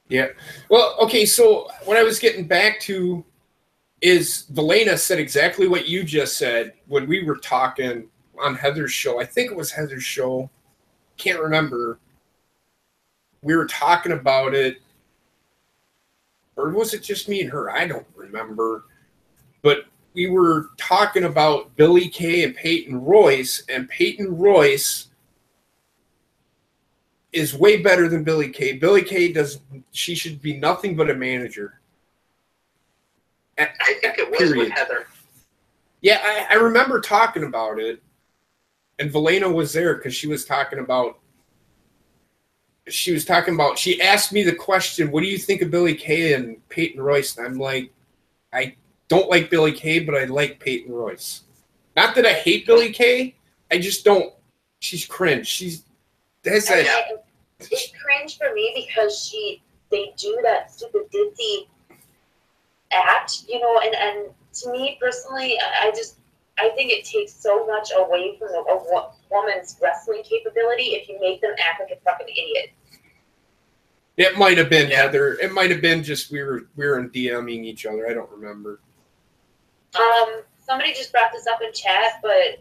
Yeah. Well, okay, so what I was getting back to is Valena said exactly what you just said when we were talking on Heather's show. I think it was Heather's show. Can't remember. We were talking about it. Or was it just me and her? I don't remember. But we were talking about Billy Kay and Peyton Royce, and Peyton Royce is way better than Billy Kay. Billy Kay she should be nothing but a manager. I think it was with Heather. Yeah, I remember talking about it, and Valena was there because she asked me the question, what do you think of Billy Kay and Peyton Royce? And I'm like, I don't like Billy Kay, but I like Peyton Royce. Not that I hate Billy Kay, I just don't. She's cringe. It's cringe for me because they do that stupid ditzy act, and to me personally, I think it takes so much away from a woman's wrestling capability if you make them act like a fucking idiot. It might have been Heather. It might have been just we were in DMing each other. I don't remember. Somebody just brought this up in chat, but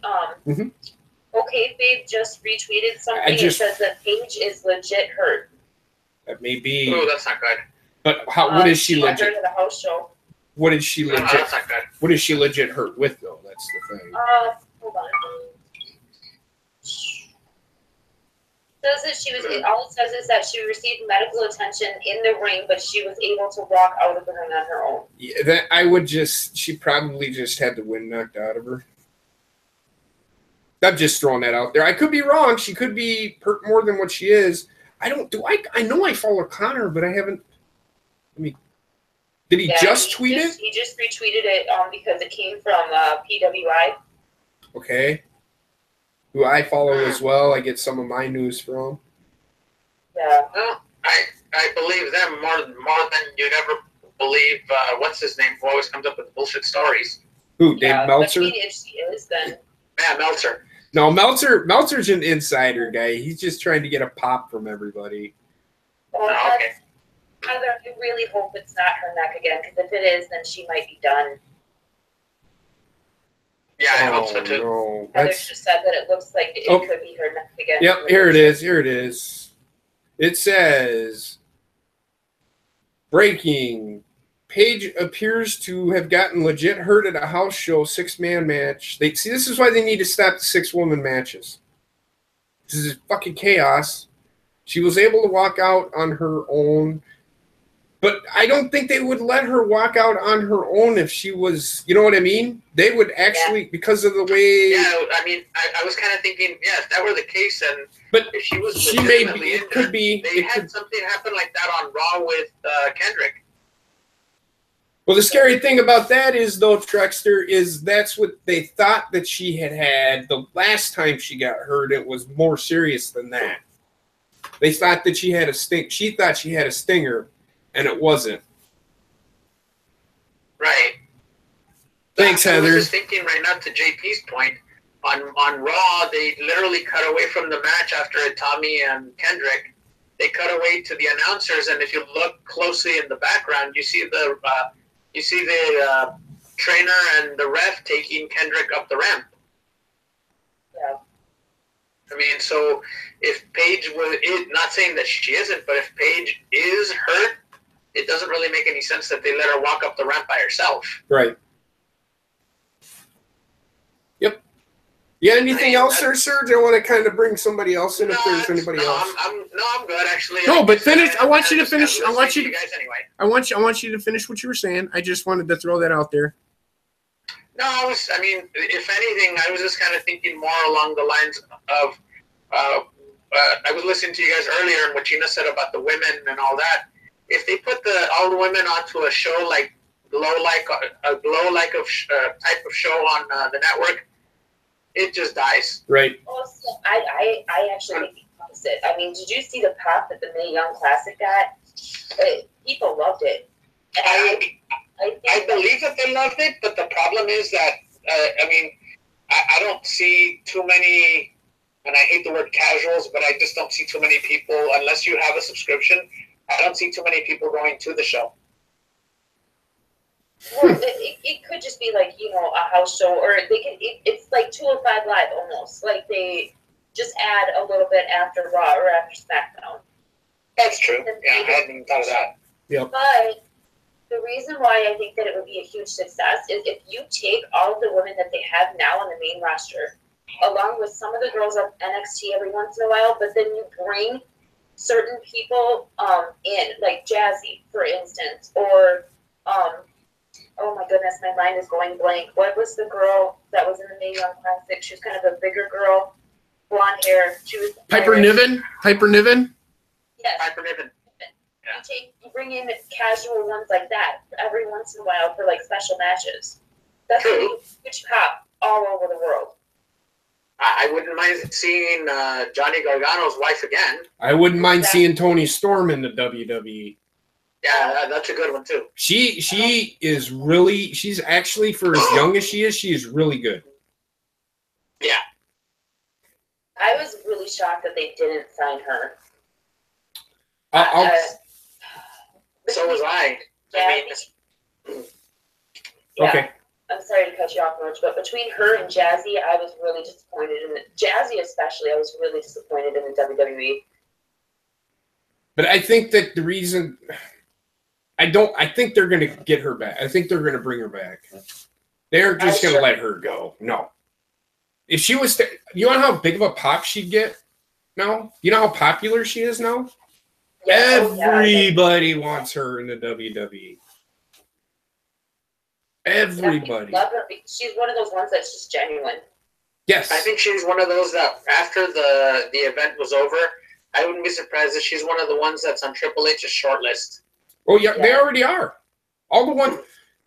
Okay, Babe just retweeted something. It says that Paige is legit hurt. That may be. Oh, that's not good. But what is she legit? At the house show. What is she legit? No, that's not good. What is she legit hurt with, though? That's the thing. Hold on. says that she was. All it says is that she received medical attention in the ring, but she was able to walk out of the ring on her own. Yeah, that I would just. She probably just had the wind knocked out of her. I'm just throwing that out there. I could be wrong. She could be hurt more than what she is. I don't do. I know I follow Connor, but I haven't. I mean, did he just tweet it? He just retweeted it because it came from PWI. Okay. Who I follow as well. I get some of my news from. Yeah. Well, I believe them more than you'd ever believe. What's his name? Who always comes up with bullshit stories? Who? Dave Meltzer? But if she is, then. Yeah, Meltzer. No, Meltzer's an insider guy. He's just trying to get a pop from everybody. Well, Okay. Heather, I really hope it's not her neck again, because if it is, then she might be done. Yeah, I hope so too. No. Heather just said that it looks like it could be her neck again. Yep, here it is. Here it is. It says, breaking. Paige appears to have gotten legit hurt at a house show 6-man match. This is why they need to stop the 6-woman matches. This is fucking chaos. She was able to walk out on her own, but I don't think they would let her walk out on her own if she was, you know what I mean? They would actually, because of the way. Yeah, I mean, I was kind of thinking, yeah, if that were the case, and but if she was she may be, it could be. They had something happen like that on Raw with Kendrick. Well, the scary thing about that is, though, Trexter, is that's what they thought that she had the last time she got hurt. It was more serious than that. They thought that she had a sting. She thought she had a stinger, and it wasn't. Right. Thanks, Heather. I was just thinking right now to JP's point, on Raw, they literally cut away from the match after Tommy and Kendrick. They cut away to the announcers, and if you look closely in the background, you see the trainer and the ref taking Kendrick up the ramp. Yeah. I mean, so if Paige was not saying that she isn't, but if Paige is hurt, it doesn't really make any sense that they let her walk up the ramp by herself. Right. Yep. Yeah. Anything else there, Serge? I want to kind of bring somebody else in if there's anybody else. I'm good actually. No, but finish. I want you to finish. I want you to guys anyway. I want you to finish what you were saying. I just wanted to throw that out there. No, I mean, if anything, I was just kind of thinking more along the lines of, I was listening to you guys earlier and what Gina said about the women and all that. If they put all the women onto a show like type of show on the network, it just dies. Right. Also, I actually think the opposite. I mean, did you see the pop that the Mae Young Classic got? People loved it. I believe that they loved it, but the problem is that, I don't see too many, and I hate the word casuals, but I just don't see too many people, unless you have a subscription, I don't see too many people going to the show. Well, it could just be like, a house show, or they could. It's like 205 Live almost. Like they just add a little bit after Raw or after SmackDown. That's true. Yeah, I hadn't even thought of that. Yep. But the reason why I think that it would be a huge success is if you take all of the women that they have now on the main roster, along with some of the girls of NXT every once in a while, but then you bring certain people in, like Jazzy, for instance, or oh my goodness, my mind is going blank. What was the girl that was in the Mae Young Classic? She was kind of a bigger girl, blonde hair. She was Piper Niven. Yes. Piper Niven. You bring in casual ones like that every once in a while for like special matches. That's a huge pop all over the world. I wouldn't mind seeing Johnny Gargano's wife again. I wouldn't mind seeing Toni Storm in the WWE. Yeah, that's a good one too. She is really. She's actually, for as young as she is really good. Yeah. I was really shocked that they didn't sign her. So was I. Yeah, okay. I'm sorry to cut you off, Marge, but between her and Jazzy, I was really disappointed in it. Jazzy especially, I was really disappointed in the WWE. But I think that the reason I think they're going to get her back. I think they're going to bring her back. They're just going to let her go. No. If she was, you know how big of a pop she'd get? now? You know how popular she is now? Yeah, oh, yeah, Everybody wants her in the WWE. Everybody. Love her. She's one of those ones that's just genuine. Yes. I think she's one of those that after the event was over, I wouldn't be surprised if she's one of the ones that's on Triple H's short list. Oh, yeah, they already are. All the ones,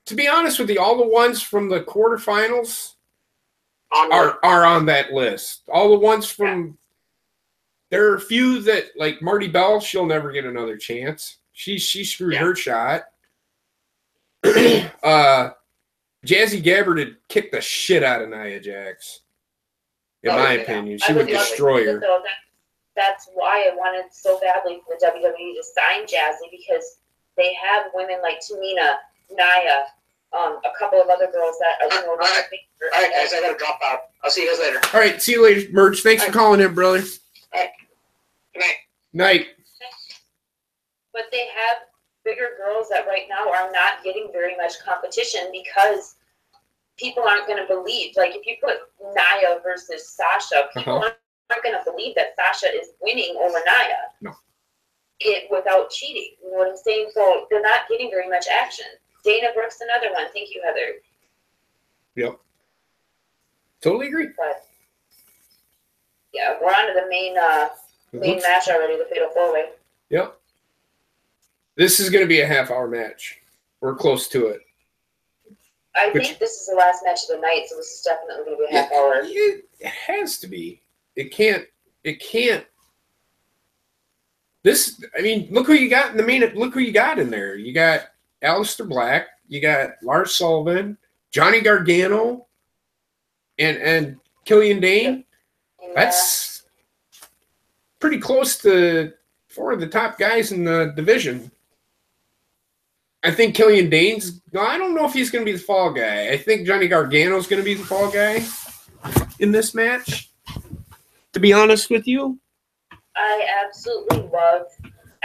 to be honest with you, all the ones from the quarterfinals are on that list. All the ones from, there are a few that, like Marty Bell, she'll never get another chance. She screwed her shot. Jazzy Gabbard had kicked the shit out of Nia Jax. In my opinion, she would destroy her. That's why I wanted so badly for the WWE to sign Jazzy, because they have women like Tamina, Nia, a couple of other girls that are. All right, guys, I gotta drop out. I'll see you guys later. All right, see you later, Merch. Thanks for calling in, brother. All right. Good night. Night. But they have bigger girls that right now are not getting very much competition because people aren't going to believe. Like, if you put Nia versus Sasha, people aren't going to believe that Sasha is winning over Nia. No. Without cheating. You know what I'm saying? So they're not getting very much action. Dana Brooks, another one. Thank you, Heather. Yep. Totally agree. But yeah, we're on to the main match already, the Fatal 4-Way. Yep. This is going to be a half-hour match. We're close to it. I think this is the last match of the night, so this is definitely going to be a half hour. It has to be. It can't. This, I mean, look who you got in the main. Look who you got in there. You got Aleister Black. You got Lars Sullivan, Johnny Gargano, and Killian Dane. Yeah. That's pretty close to 4 of the top guys in the division. I think Killian Dane's. No, I don't know if he's going to be the fall guy. I think Johnny Gargano's going to be the fall guy in this match. To be honest with you, I absolutely love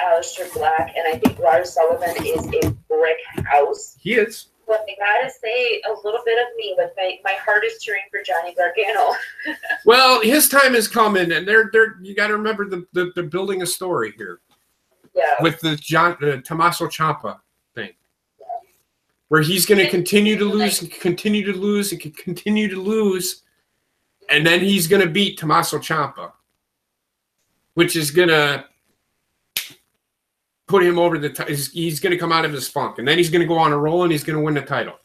Aleister Black, and I think Lars Sullivan is a brick house. he is. But I gotta say, a little bit of me, but my heart is cheering for Johnny Gargano. Well, his time is coming, and they're you got to remember they're building a story here. Yeah. With the Tommaso Ciampa thing, where he's going to continue to lose and continue to lose and continue to lose, and then he's going to beat Tommaso Ciampa, which is going to put him over the top. He's going to come out of his funk, and then he's going to go on a roll, and he's going to win the title.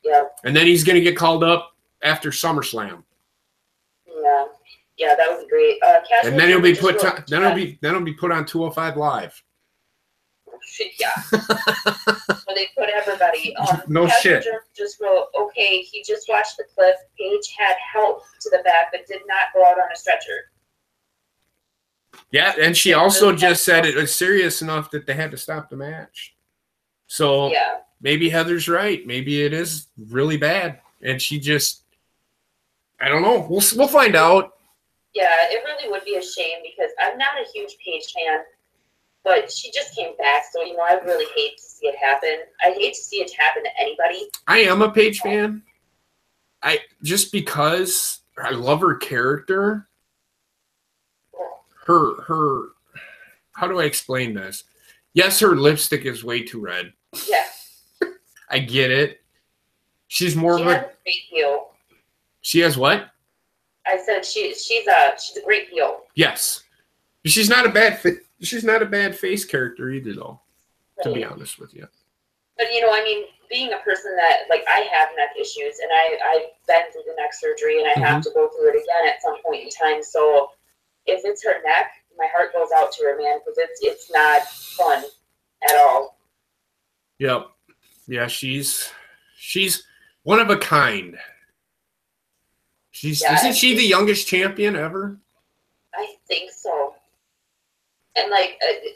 Yeah. And then he's going to get called up after SummerSlam. Yeah, that would be great. And then he'll be put. Then he'll be put on 205 Live. Yeah. Where they put everybody. No shit. Just wrote, okay, he just watched the clip. Paige had help to the back, but did not go out on a stretcher. Yeah, and she also just said it was serious enough that they had to stop the match. So maybe Heather's right. Maybe it is really bad, and she just. I don't know. We'll find out. Yeah, it really would be a shame because I'm not a huge Paige fan, but she just came back, so I really hate to see it happen. I hate to see it happen to anybody. I am a Paige fan. Just because I love her character. Her how do I explain this? Yes, her lipstick is way too red. Yeah. I get it. She's more of a great heel. She has what? I said she's a great heel. Yes. She's not a bad face character either, though. Right. To be honest with you. But being a person that I have neck issues, and I've been through the neck surgery, and I have to go through it again at some point in time. So if it's her neck, my heart goes out to her, man, because it's not fun at all. Yep. Yeah, she's one of a kind. Isn't she the youngest champion ever? I think so. And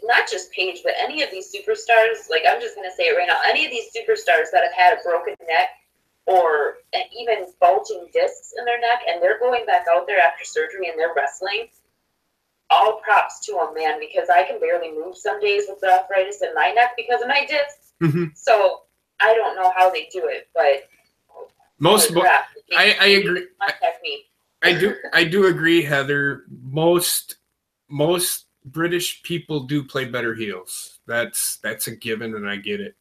not just Paige, but any of these superstars, I'm just gonna say it right now, any of these superstars that have had a broken neck or even bulging discs in their neck, and they're going back out there after surgery and they're wrestling, all props to them, man, because I can barely move some days with the arthritis in my neck because of my discs. Mm-hmm. So I don't know how they do it, but I agree. I do agree, Heather. Most most British people do play better heels. That's a given, and I get it.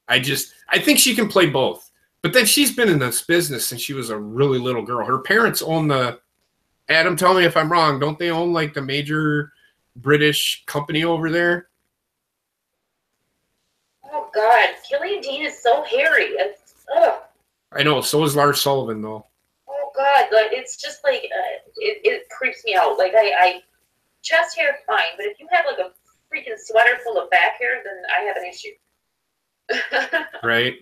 I think she can play both. But then she's been in this business since she was a really little girl. Her parents own Adam, tell me if I'm wrong, don't they own like the major British company over there? Oh God, Killian Dean is so hairy. I know, so is Lars Sullivan though. Oh God, like it's just like it creeps me out. Like I chest hair fine, but if you have like a freaking sweater full of back hair, then I have an issue. Right.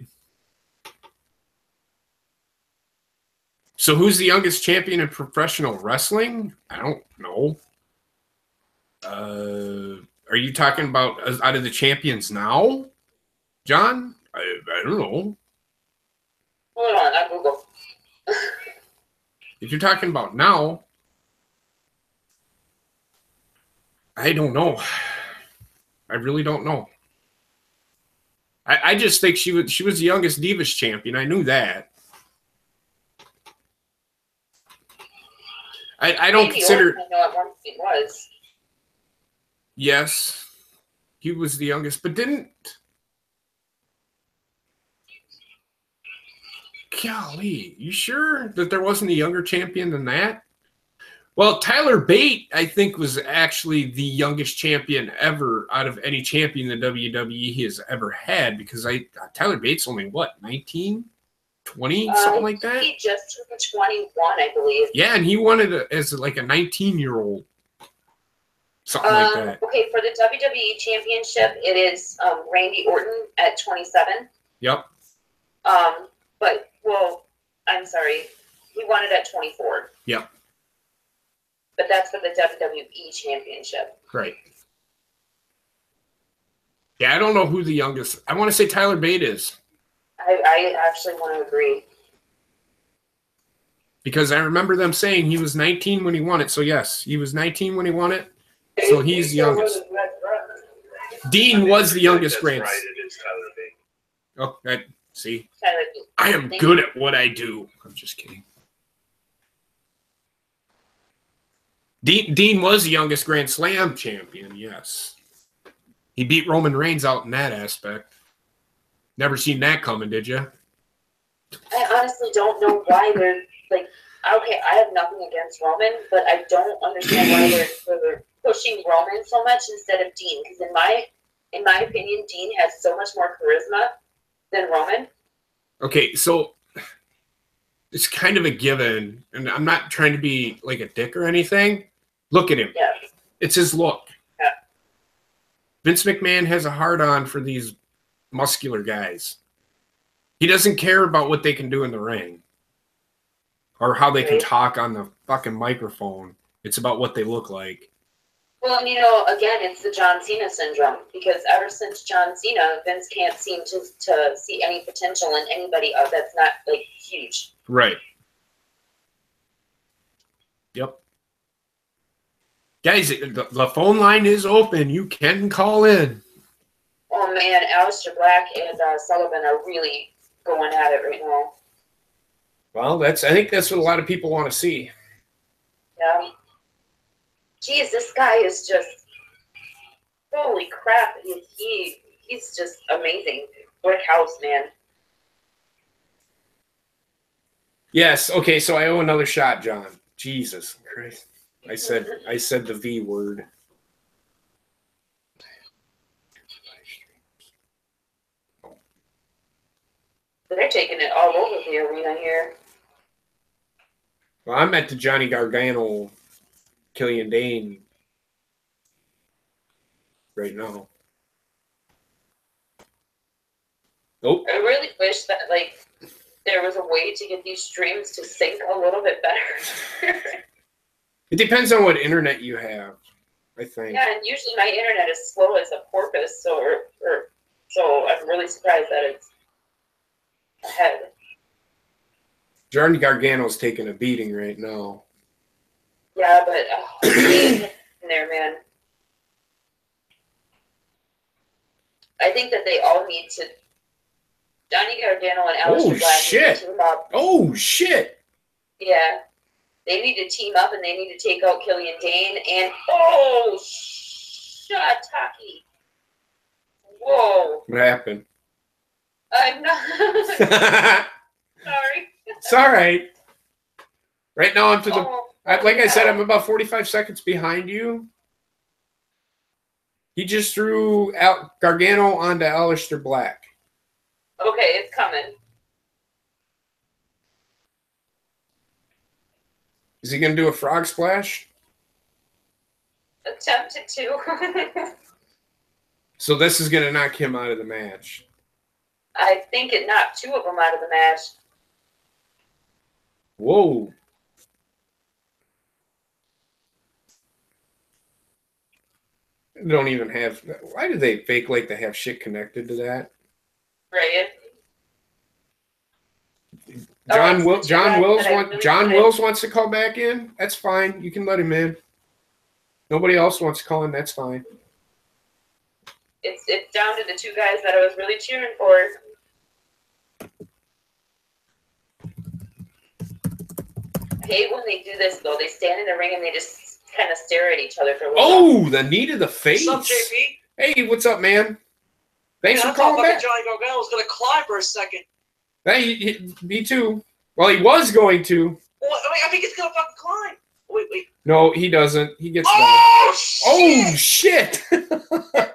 So who's the youngest champion in professional wrestling? I don't know. Are you talking about out of the champions now, John? I don't know. Hold on, I Google. If you're talking about now, I don't know. I really don't know. I just think she was the youngest Divas champion. I knew that. I don't consider. I know at one point was. Yes, he was the youngest, but didn't. Golly, you sure that there wasn't a younger champion than that? Well, Tyler Bate, I think, was actually the youngest champion ever out of any champion the WWE has ever had, because Tyler Bate's only, what, 19? 20? Something like that? He just turned 21, I believe. Yeah, and he won it as like a 19-year-old. Something like that. Okay, for the WWE Championship, it is Randy Orton at 27. Yep. But, well, I'm sorry. He won it at 24. Yep. But that's for the WWE Championship. Right. Yeah, I don't know who the youngest. I want to say Tyler Bate is. I actually want to agree. Because I remember them saying he was 19 when he won it. So, yes, he was 19 when he won it. So he's the youngest. Dean was the youngest grandson. Right, it is Tyler Bate. Oh, see? Tyler, I am good at what I do. I'm just kidding. Dean was the youngest Grand Slam champion, yes. He beat Roman Reigns out in that aspect. Never seen that coming, did you? I honestly don't know why they're like. Okay, I have nothing against Roman, but I don't understand why they're pushing Roman so much instead of Dean. Because in my opinion, Dean has so much more charisma than Roman. Okay, so it's kind of a given, and I'm not trying to be like a dick or anything. Look at him. Yeah. It's his look. Yeah. Vince McMahon has a hard-on for these muscular guys. He doesn't care about what they can do in the ring or how they can talk on the fucking microphone. It's about what they look like. Well, and again, it's the John Cena syndrome, because ever since John Cena, Vince can't seem to see any potential in anybody that's not like huge. Right. Yep. Guys, the phone line is open. You can call in. Oh man, Aleister Black and Sullivan are really going at it right now. Well, I think that's what a lot of people want to see. Yeah. Geez, this guy is just holy crap. He's just amazing. Brick house, man. Yes. Okay. So I owe another shot, John. Jesus Christ. I said the V word. They're taking it all over the arena here. Well, I'm at the Johnny Gargano, Killian Dane right now. Nope. I really wish that there was a way to get these streams to sync a little bit better. It depends on what internet you have, I think. Yeah, and usually my internet is slow as a porpoise, so I'm really surprised that it's ahead. Johnny Gargano's taking a beating right now. Yeah, but in there, man. I think that they all need to. Johnny Gargano and Aleister Black need to team up. Oh shit! Yeah. They need to team up and they need to take out Killian Dane and Shataki. Whoa. What happened? I'm not sorry. It's all right. Right now, I'm to the. Oh, Like I said, I'm about 45 seconds behind you. He just threw out Gargano onto Aleister Black. okay, it's coming. Is he going to do a frog splash? Attempted to. So this is going to knock him out of the match. I think it knocked two of them out of the match. Whoa. They don't even have. Why do they fake like they have shit connected to that? Right. John Really Wills wants to call back in. That's fine. You can let him in. Nobody else wants to call in. That's fine. It's down to the two guys that I was really cheering for. I hate when they do this though. They stand in the ring and they just kind of stare at each other for a little while. Oh, the knee to the face. What's up, JP? Hey, what's up, man? Thanks Man, for I thought calling fucking back. Johnny Gargano was gonna climb for a second. Hey, me too. Well, he was going to. Well, I think he's gonna fucking climb. Wait. No, he doesn't. He gets down. Oh shit! Oh, shit.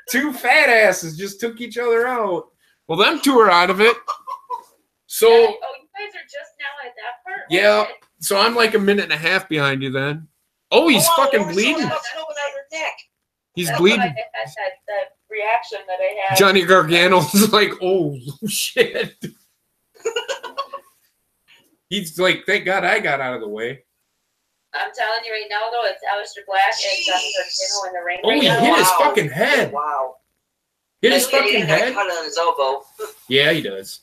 Two fat asses just took each other out. Well, them two are out of it. So, Yeah, oh, you guys are just now at that part? yeah. Okay. So I'm like a minute and a half behind you then. Oh, he's fucking bleeding. What's coming out of her neck? He's That's bleeding. What I had that reaction that I had. Johnny Gargano's like, oh, shit. He's like, thank God I got out of the way. I'm telling you right now, though, it's Aleister Black and Johnny Gargano in the ring Oh, right he now. hit his Wow. fucking head. Wow. Hit his He fucking got a head. cut on his elbow. Yeah, he does.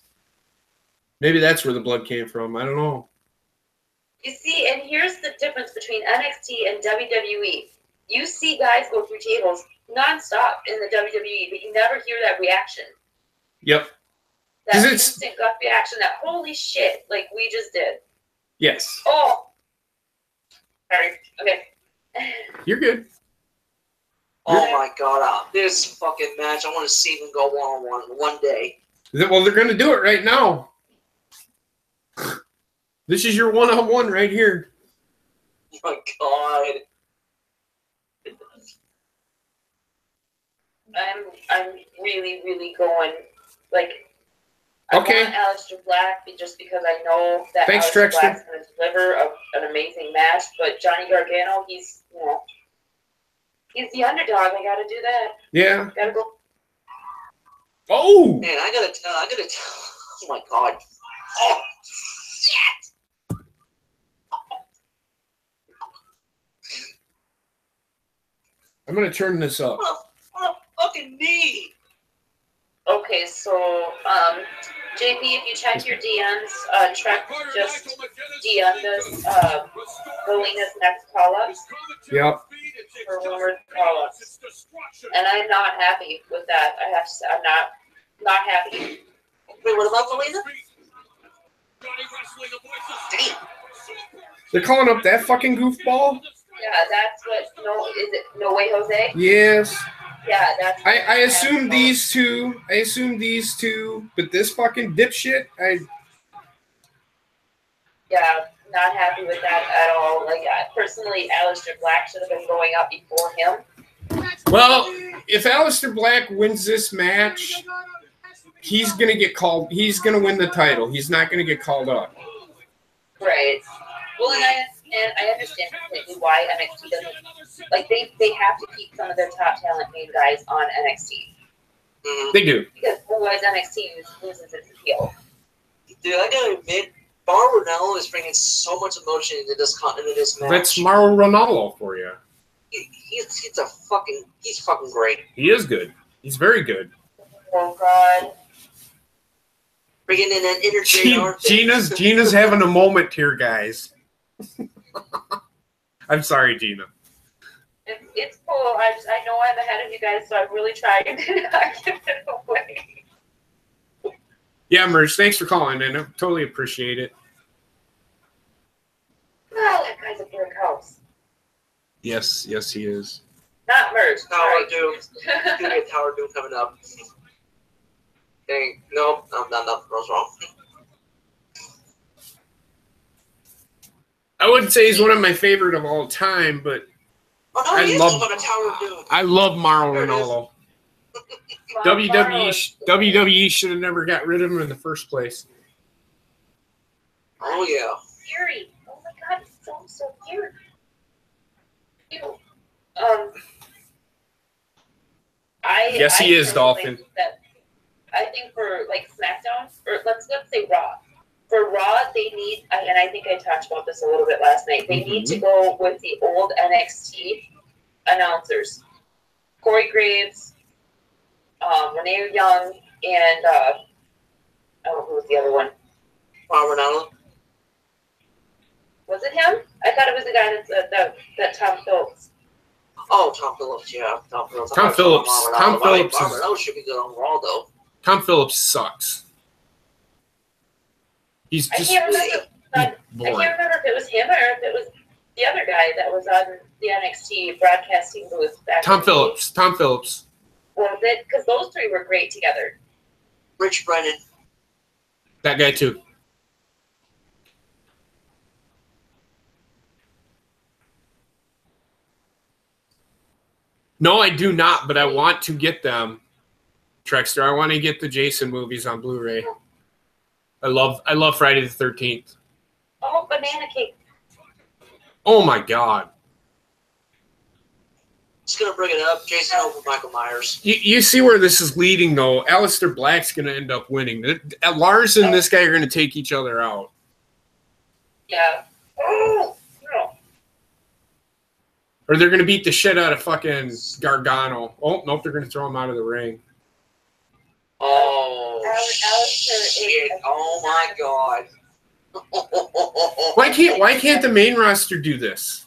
Maybe that's where the blood came from. I don't know. You see, and here's the difference between NXT and WWE. You see guys go through tables nonstop in the WWE, but you never hear that reaction. Yep. That 'Cause it's- instant gut reaction, that holy shit, like we just did. Yes. Oh! Sorry. Okay. You're good. Oh my god, this fucking match, I want to see them go one-on-one one day. Well, they're going to do it right now. This is your one-on-one right here. Oh my god. I'm really, really going, like, Okay. I want Aleister Black just because I know that Thanks, Aleister Trexter. Black's going to deliver an amazing match, but Johnny Gargano, he's the underdog. I got to do that. Yeah. Got to go. Oh! Man, I gotta tell, oh my god. Oh, shit! I'm going to turn this up. What a fucking knee! Okay, so, JP, if you check your DMs, Trek just DM'd us, Galena's next call-up Yep. for rumored call-ups. And I'm not happy with that. I have to say, I'm not happy. Wait, what about Melina? Damn. They're calling up that fucking goofball? Yeah, that's what, is it No Way Jose? Yes. Yeah, that's I assume these two. But this fucking dipshit, Yeah, not happy with that at all. Like, personally, Aleister Black should have been going up before him. Well, if Aleister Black wins this match, he's gonna get called. He's gonna win the title. He's not gonna get called up. Right. Well, and I understand completely why NXT doesn't, like, they have to keep some of their top talent main guys on NXT. Mm-hmm. They do. Because otherwise NXT loses its appeal. Dude, I gotta admit, Mauro Ranallo is bringing so much emotion into this match. That's Mauro Ranallo for you. He's fucking great. He is good. He's very good. Oh, God. Bringing in that inner JR. Gina's having a moment here, guys. I'm sorry, Gina. It's cool. I know I'm ahead of you guys, so I'm really trying to not give it away. Yeah, Merge, thanks for calling in. I totally appreciate it. Yes, he is. Not merged. Tower Sorry. Doom. Gonna get Tower Doom coming up. Dang. Nope. Nothing was wrong. I wouldn't say he's one of my favorite of all time, but Oh no, he is on a Tower Doom. I love Mauro There it is. Ranallo. WWE should have never got rid of him in the first place. Oh yeah. Fury. Oh my God, he's so cute. Yes, he is, Dolphin. I think for like SmackDown, or let's say Raw. For Raw, they need, and I think I talked about this a little bit last night. They need to go with the old NXT announcers, Corey Graves, Renee Young, and oh, who was the other one? Ronaldo. Was it him? I thought it was the guy that Tom Phillips. Oh, Tom Phillips, yeah. Tom Phillips. Tom Phillips should be good on Raw, though. Tom Phillips sucks. He's just I can't remember if it was him or if it was the other guy that was on the NXT broadcasting booth back. Tom Phillips. Was it? Because those three were great together. Rich Brennan. That guy too. No, I do not, but I want to get them. Trexter, I want to get the Jason movies on Blu-ray. I love Friday the 13th. Oh, banana cake. Oh my God. Just gonna bring it up. Jason over Michael Myers. You see where this is leading, though. Aleister Black's gonna end up winning. Lars and this guy are gonna take each other out. Yeah. Oh no. Or they're gonna beat the shit out of fucking Gargano. Oh nope, they're gonna throw him out of the ring. Oh Aleister shit! Oh my God! Why can't the main roster do this?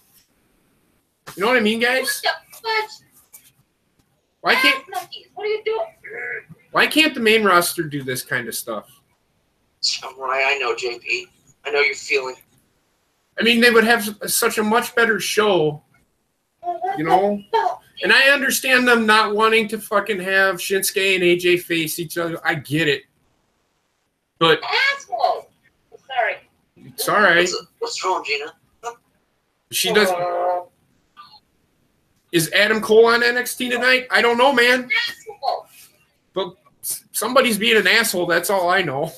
You know what I mean, guys? Why can't What are you doing? Why can't the main roster do this kind of stuff? Right, I know, JP. I know you're feeling. I mean, they would have such a much better show, you know? And I understand them not wanting to fucking have Shinsuke and AJ face each other. I get it. But Asshole. Sorry. It's all right. What's wrong, Gina? She doesn't. Is Adam Cole on NXT tonight? I don't know, man. Asshole. But somebody's being an asshole. That's all I know.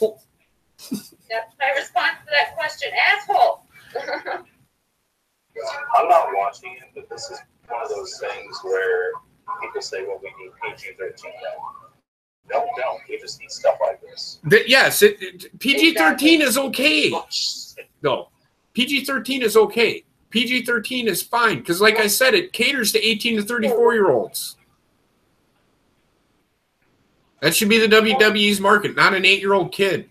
That's my response to that question. Asshole. I'm not watching it, but this is one of those things where people say, well, we need PG-13 now. No, we just need stuff like this. Yes, PG-13 is okay. No, PG-13 is okay. PG-13 is fine because, like I said, it caters to 18 to 34-year-olds. That should be the WWE's market, not an 8-year-old kid.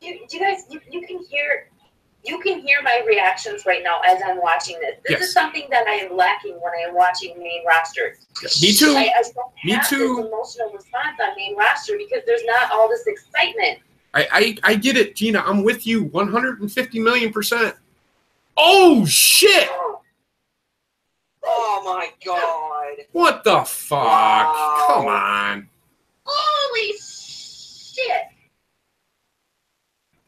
You guys, you can hear my reactions right now as I'm watching this. This is something that I am lacking when I am watching main roster. Me too. I don't have this emotional response on main roster because there's not all this excitement. I get it, Gina. I'm with you 150 million%. Oh, shit! Oh, my God. What the fuck? Wow. Come on. Holy shit.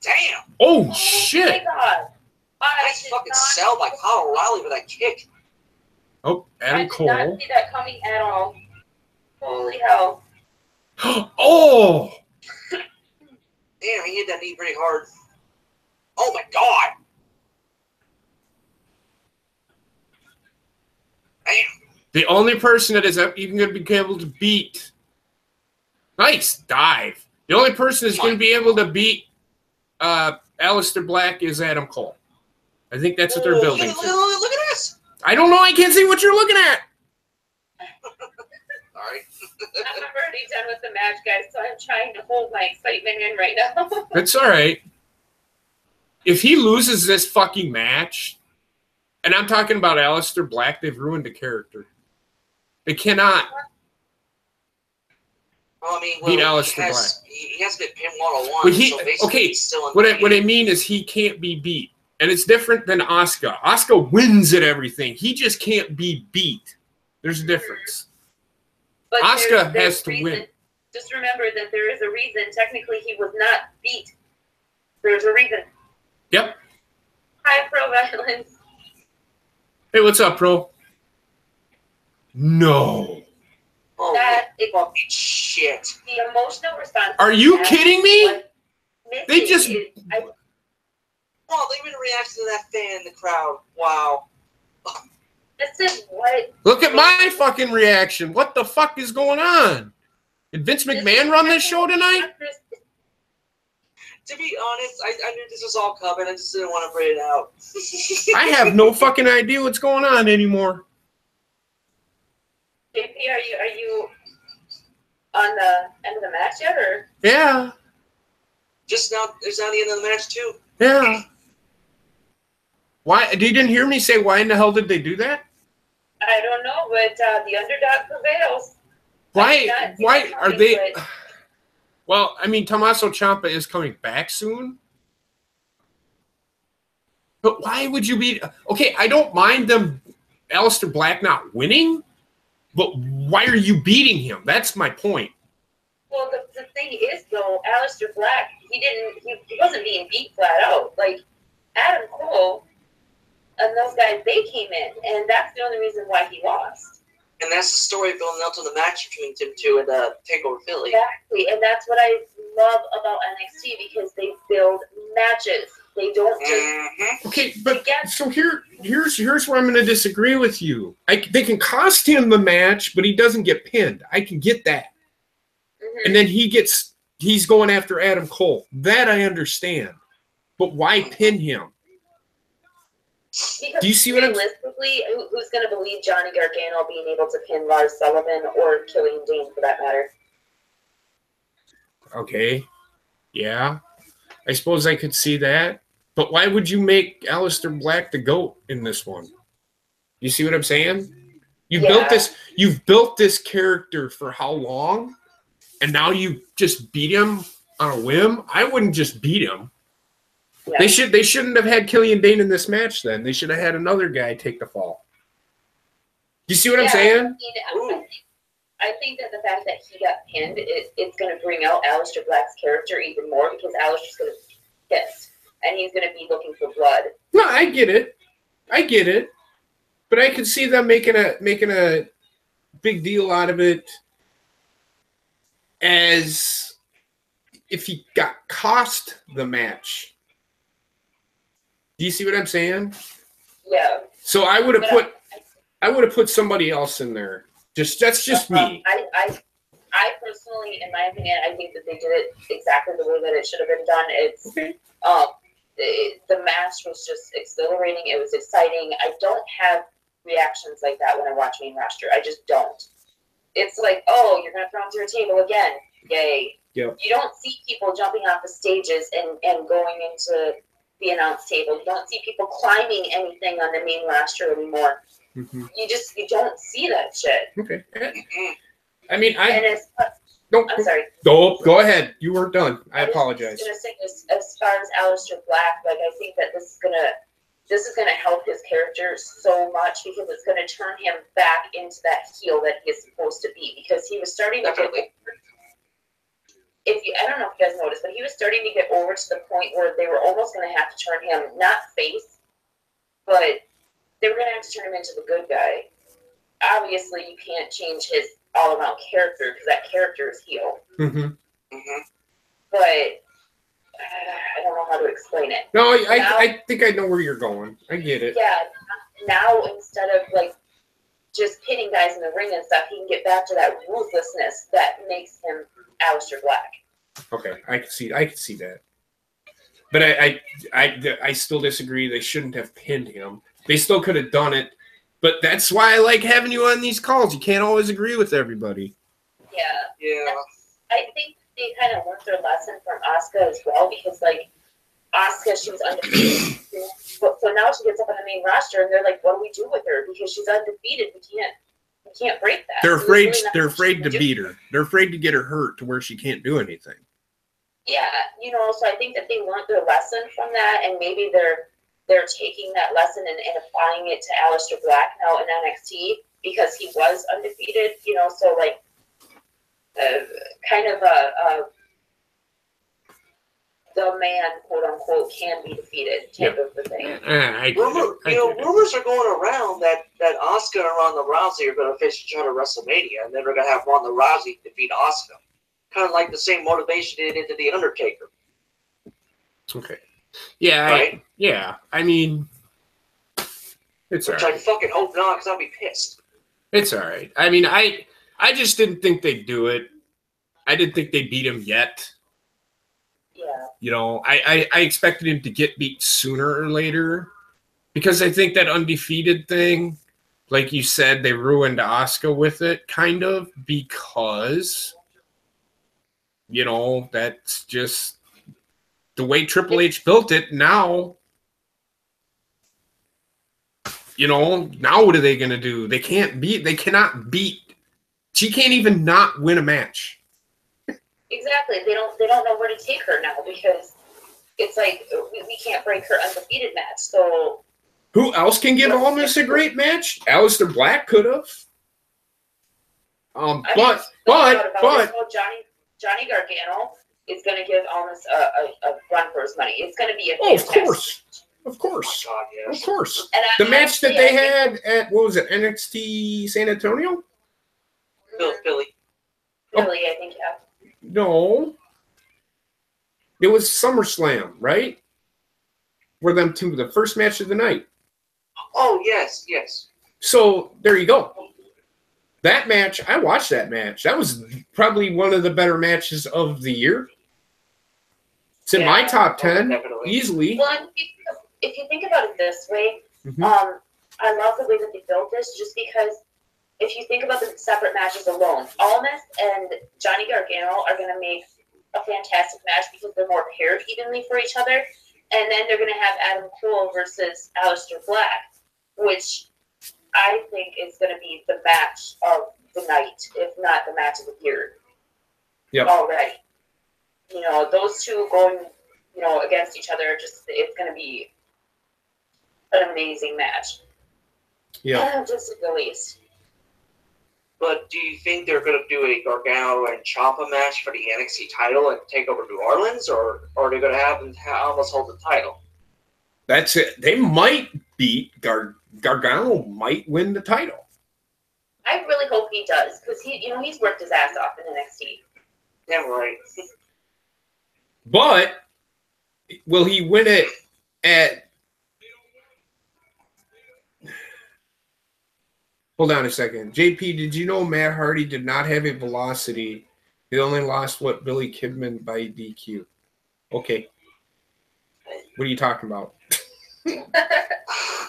Damn. Oh, shit. Oh, my God. Nice fucking sell by Kyle O'Reilly with that kick. Oh, Adam Cole. I did not see that coming at all. Holy hell. Oh! Damn, he hit that knee pretty hard. Oh, my God. Damn. The only person that is even going to be able to beat. Nice dive. The only person that's going to be able to beat Aleister Black is Adam Cole. I think that's what they're building. Look at this. I don't know. I can't see what you're looking at. Sorry. I'm already done with the match, guys, so I'm trying to hold my excitement in right now. That's all right. If he loses this fucking match, and I'm talking about Aleister Black, they've ruined the character. They cannot. Well, I mean, beat Aleister Black. He has been pinned 101. But so basically okay, he's still in what I mean is he can't be beat. And it's different than Asuka. Asuka wins at everything. He just can't be beat. There's a difference. But Asuka there's has to reason. win. Just remember that there is a reason. Technically, he was not beat. There's a reason. Yep. Hi, Pro Violence. Hey, what's up, Pro? No. Oh, That is fucking shit. the emotional response. Are you kidding me? They just- Oh, they even reacted to that fan in the crowd. Wow. This is what. Look at my fucking reaction. What the fuck is going on? Did Vince McMahon run this show tonight? To be honest, I knew this was all coming. I just didn't want to bring it out. I have no fucking idea what's going on anymore. JP, are you on the end of the match yet, or? Yeah. Just now, there's now the end of the match, too. Yeah. Why? You didn't hear me say why in the hell did they do that? I don't know, but the underdog prevails. Why are they? Well, I mean, Tommaso Ciampa is coming back soon. But why would you be... Okay, I don't mind them, Aleister Black not winning, but why are you beating him? That's my point. Well, the thing is, though, Aleister Black, he wasn't being beat flat out. Like, Adam Cole and those guys, they came in, and that's the only reason why he lost. And that's the story building up to the match between them two and TakeOver Philly. Exactly, and that's what I love about NXT, because they build matches. They don't just... Okay, but so here's where I'm going to disagree with you. They can cost him the match, but he doesn't get pinned. I can get that. And then he's going after Adam Cole. That I understand. But why pin him? Because do you see what I'm... Realistically, who's going to believe Johnny Gargano being able to pin Lars Sullivan or Killian Dane, for that matter? Okay. Yeah. I suppose I could see that. But why would you make Aleister Black the GOAT in this one? You see what I'm saying? You've built this character for how long? And now you just beat him on a whim? I wouldn't just beat him. Yeah. They shouldn't have had Killian Dane in this match then. They should have had another guy take the fall. You see what I'm saying? I think that the fact that he got pinned, it's going to bring out Aleister Black's character even more, because Aleister's going to be pissed. And he's going to be looking for blood. No, I get it. But I could see them making a big deal out of it as if he got cost the match. Do you see what I'm saying? Yeah. So I would have put somebody else in there. That's just me. I personally, in my opinion, I think that they did it exactly the way that it should have been done. It's okay. The match was just exhilarating. It was exciting. I don't have reactions like that when I watch main roster. I just don't. It's like, oh, you're gonna throw him through a table again. Yay. Yep. You don't see people jumping off the stages and going into the announce table. You don't see people climbing anything on the main roster anymore. Mm-hmm. You don't see that shit. Okay. I mean, I'm sorry. Go ahead. You weren't done. I apologize. I was going to say, as far as Aleister Black, like, I think that this is gonna help his character so much, because it's gonna turn him back into that heel that he is supposed to be, because he was starting to get. I don't know if you guys noticed, but he was starting to get over to the point where they were almost going to have to turn him, not face, but they were going to have to turn him into the good guy. Obviously, you can't change his all-around character, because that character is heel. Mm-hmm. Mm-hmm. But I don't know how to explain it. No, I think I know where you're going. I get it. Yeah, now instead of like just hitting guys in the ring and stuff, he can get back to that ruthlessness that makes him Aleister Black. Okay, I can see that. But I still disagree. They shouldn't have pinned him. They still could have done it. But that's why I like having you on these calls. You can't always agree with everybody. Yeah. Yeah. I think they kind of learned their lesson from Asuka as well, because like Asuka, she was undefeated. So now she gets up on the main roster, and they're like, "What do we do with her? Because she's undefeated. We can't break that." They're afraid. They're afraid to beat her. They're afraid to get her hurt to where she can't do anything. Yeah, so I think that they learned their lesson from that, and maybe they're they're taking that lesson and applying it to Aleister Black now in NXT because he was undefeated, you know, so like kind of the man, quote unquote, can be defeated type of the thing. Rumors are going around that Asuka and Ronda Rousey are going to face each other at WrestleMania, and then they're going to have Ronda Rousey defeat Asuka. Kind of like the same motivation they did to The Undertaker. Okay. Yeah. Right? I mean, it's Which all right. I fucking hope not, because I'll be pissed. It's all right. I mean, I just didn't think they'd do it. I didn't think they'd beat him yet. Yeah. You know, I expected him to get beat sooner or later because I think that undefeated thing, like you said, they ruined Asuka with it, kind of, because, you know, that's just the way Triple H built it. Now, you know, now what are they going to do? They cannot beat. She can't even not win a match. Exactly. They don't know where to take her now because it's like we can't break her undefeated match. So who else can give Almas a great match? Aleister Black could have. But Johnny Gargano is going to give Almas a run for his money. It's going to be a of course. Of course. Oh, God, yes. Of course. And the match that they had at, what was it, NXT San Antonio? Philly. Philly, I think, yeah. No. It was SummerSlam, right? Were them two the first match of the night. Oh, yes. So, there you go. That match, I watched that match. That was probably one of the better matches of the year. It's in my top 10, definitely. easily. Well, if you think about it this way, Mhm. I love the way that they built this just because if you think about the separate matches alone, Almas and Johnny Gargano are going to make a fantastic match because they're more paired evenly for each other. And then they're going to have Adam Cole versus Aleister Black, which I think is going to be the match of the night, if not the match of the year. Yep. Already. You know, those two going, you know, against each other, it's going to be an amazing match. Yeah. Just at the least. But do you think they're going to do a Gargano and Ciampa match for the NXT title and take over New Orleans, or are they going to have them almost hold the title? That's it. They might beat Gargano might win the title. I really hope he does because he's worked his ass off in NXT. Yeah, right. But will he win it at? Hold on a second. JP, did you know Matt Hardy did not have a velocity? He only lost Billy Kidman by DQ. Okay. What are you talking about?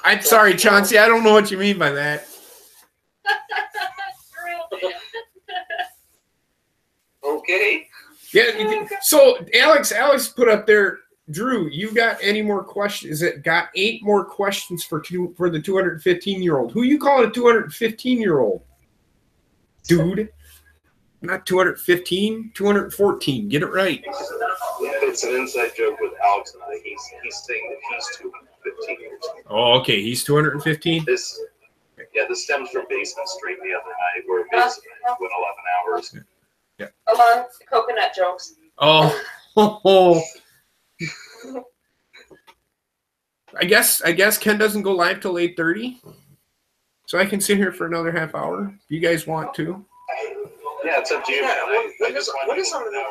I'm sorry, Chauncey. I don't know what you mean by that. Okay. Yeah. So Alex put up there. Drew, you got any more questions? Is it got 8 more questions for the 215-year-old? Who you calling a 215-year-old? Dude. Not 215, 214. Get it right. Yeah, it's an inside joke with Alex and I. He's saying that he's 215 years old. Oh, okay. He's 215? This stems from Basement Street the other night, where basically went 11 hours. Yeah. Coconut jokes. Oh. I guess Ken doesn't go live till 8:30, so I can sit here for another half hour. If you guys want to? Yeah, it's up to you, man. I just wanted to know.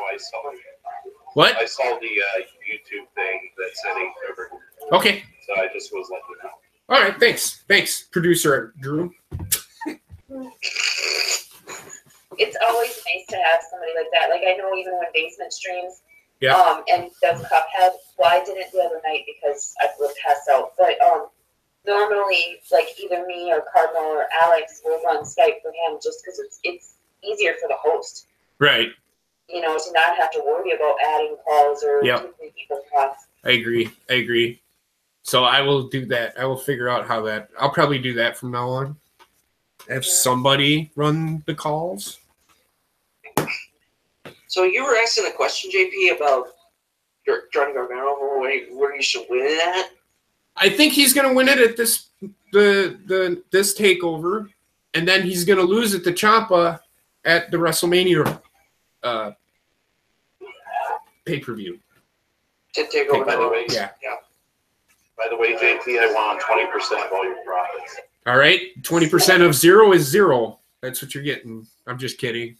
What? I saw the YouTube thing that said 8:30. Okay. So I just was letting you know. All right. Thanks, producer Drew. It's always nice to have somebody like that. Like I know even when Basement streams. Yeah. And does Cuphead. Well, I didn't the other night because I would pass out. But normally, like either me or Cardinal or Alex will run Skype for him just because it's easier for the host. Right. You know, to not have to worry about adding calls or keeping people calls. I agree. So I will do that. I will figure out how that. I'll probably do that from now on. Have somebody run the calls. So you were asking a question, JP, about Johnny Gargano, where you should win it at? I think he's going to win it at this takeover, and then he's going to lose it to Ciampa at the WrestleMania pay-per-view. To take over By the way, Yeah. By the way, JT, I want 20% of all your profits. All right, 20% of 0 is 0. That's what you're getting. I'm just kidding.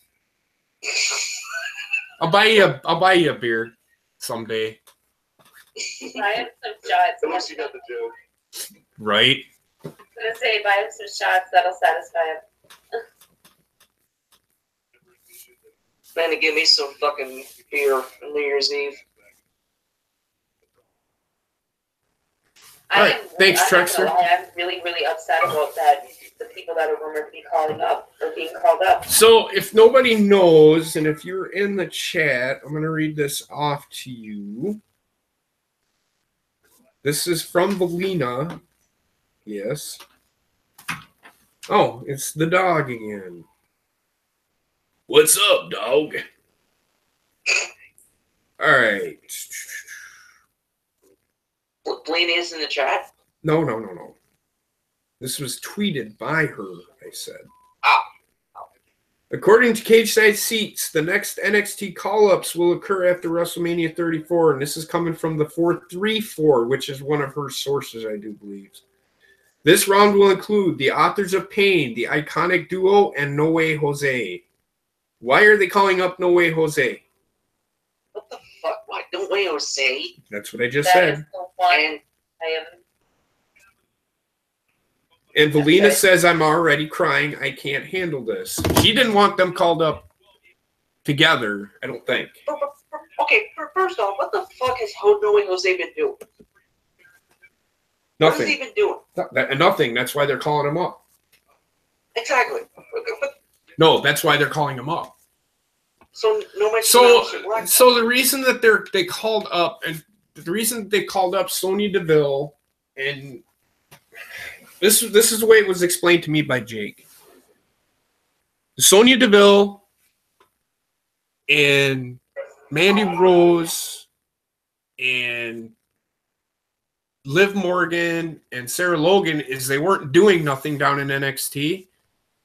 I'll buy you a beer someday. Buy him some shots. At least you got the joke. Right? I'm gonna say buy him some shots that'll satisfy him. Plan to give me some fucking beer on New Year's Eve. All right, thanks, Trexler. I'm really, really upset about that. The people that are rumored to be calling up or being called up. So if nobody knows, and if you're in the chat, I'm going to read this off to you. This is from Valina. Yes. Oh, it's the dog again. What's up, dog? All right. Blaine is in the chat. No. This was tweeted by her, I said. Oh. According to Cage Side Seats, the next NXT call-ups will occur after WrestleMania 34, and this is coming from the 434, which is one of her sources, I do believe. This round will include the Authors of Pain, the Iconic Duo, and No Way Jose. Why are they calling up No Way Jose? What the fuck? What? No Way Jose? That's what I just That said. is the one I am. And Valina says, I'm already crying. I can't handle this. She didn't want them called up together, I don't think. Okay, first off, what the fuck has No Way Jose been doing? What has he Nothing. been doing? Nothing. That's why they're calling him up. Exactly. No, that's why they're calling him up. So no much. So the reason that they called up, and the reason they called up Sonya Deville, and this is the way it was explained to me by Jake. Sonya Deville and Mandy Rose and Liv Morgan and Sarah Logan is they weren't doing nothing down in NXT.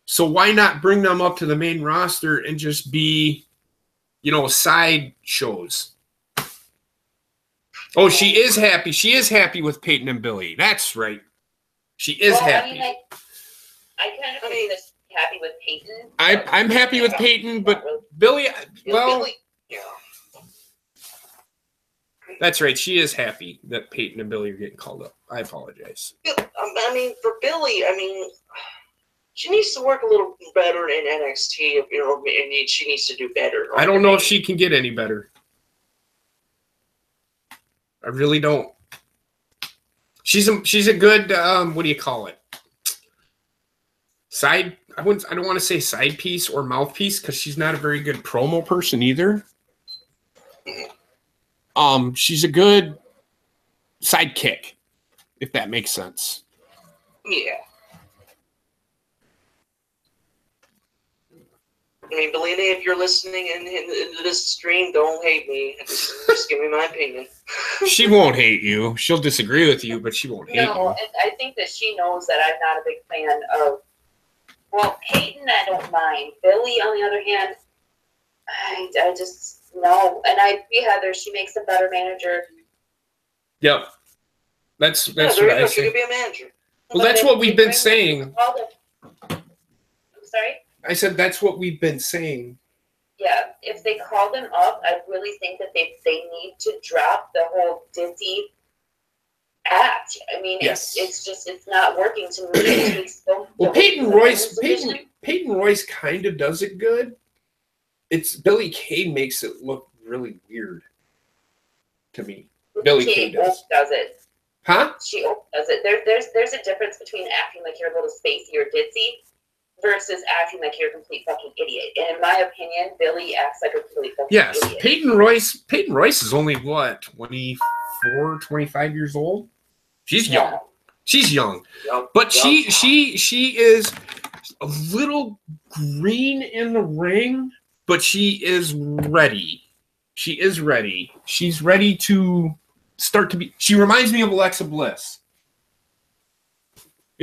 So why not bring them up to the main roster and just be, side shows? Oh, she is happy. She is happy with Peyton and Billy. That's right. She is happy. I kind of feel happy with Peyton. I'm happy with Peyton, but Billy, well, yeah. that's right. She is happy that Peyton and Billy are getting called up. I apologize. I mean, for Billy, she needs to work a little better in NXT. And she needs to do better. I don't know if she can get any better. I really don't. She's a good what do you call it? Side. I don't want to say side piece or mouthpiece because she's not a very good promo person either. She's a good sidekick, if that makes sense. Yeah. Belina, if you're listening in this stream, don't hate me. Just give me my opinion. She won't hate you. She'll disagree with you, but she won't hate you. And I think that she knows that I'm not a big fan of. Well, Peyton, I don't mind. Billy, on the other hand, I just no. And I see Heather. She makes a better manager. Yep. That's what I She say. could be a manager. Well, that's what we've been saying. I'm sorry? I said that's what we've been saying. Yeah, if they call them up, I really think that they need to drop the whole ditzy act. Yes. It's not working to me. Well, Peyton Royce kind of does it good. It's Billy Kay makes it look really weird to me. Billy Kay does it. Huh? She does it. There's a difference between acting like you're a little spacey or ditzy versus acting like you're a complete fucking idiot. And in my opinion, Billy acts like a complete fucking idiot. Peyton Royce is only, 24, 25 years old? She's young. She's young. But she is a little green in the ring, but she is ready. She's ready to start to be... She reminds me of Alexa Bliss.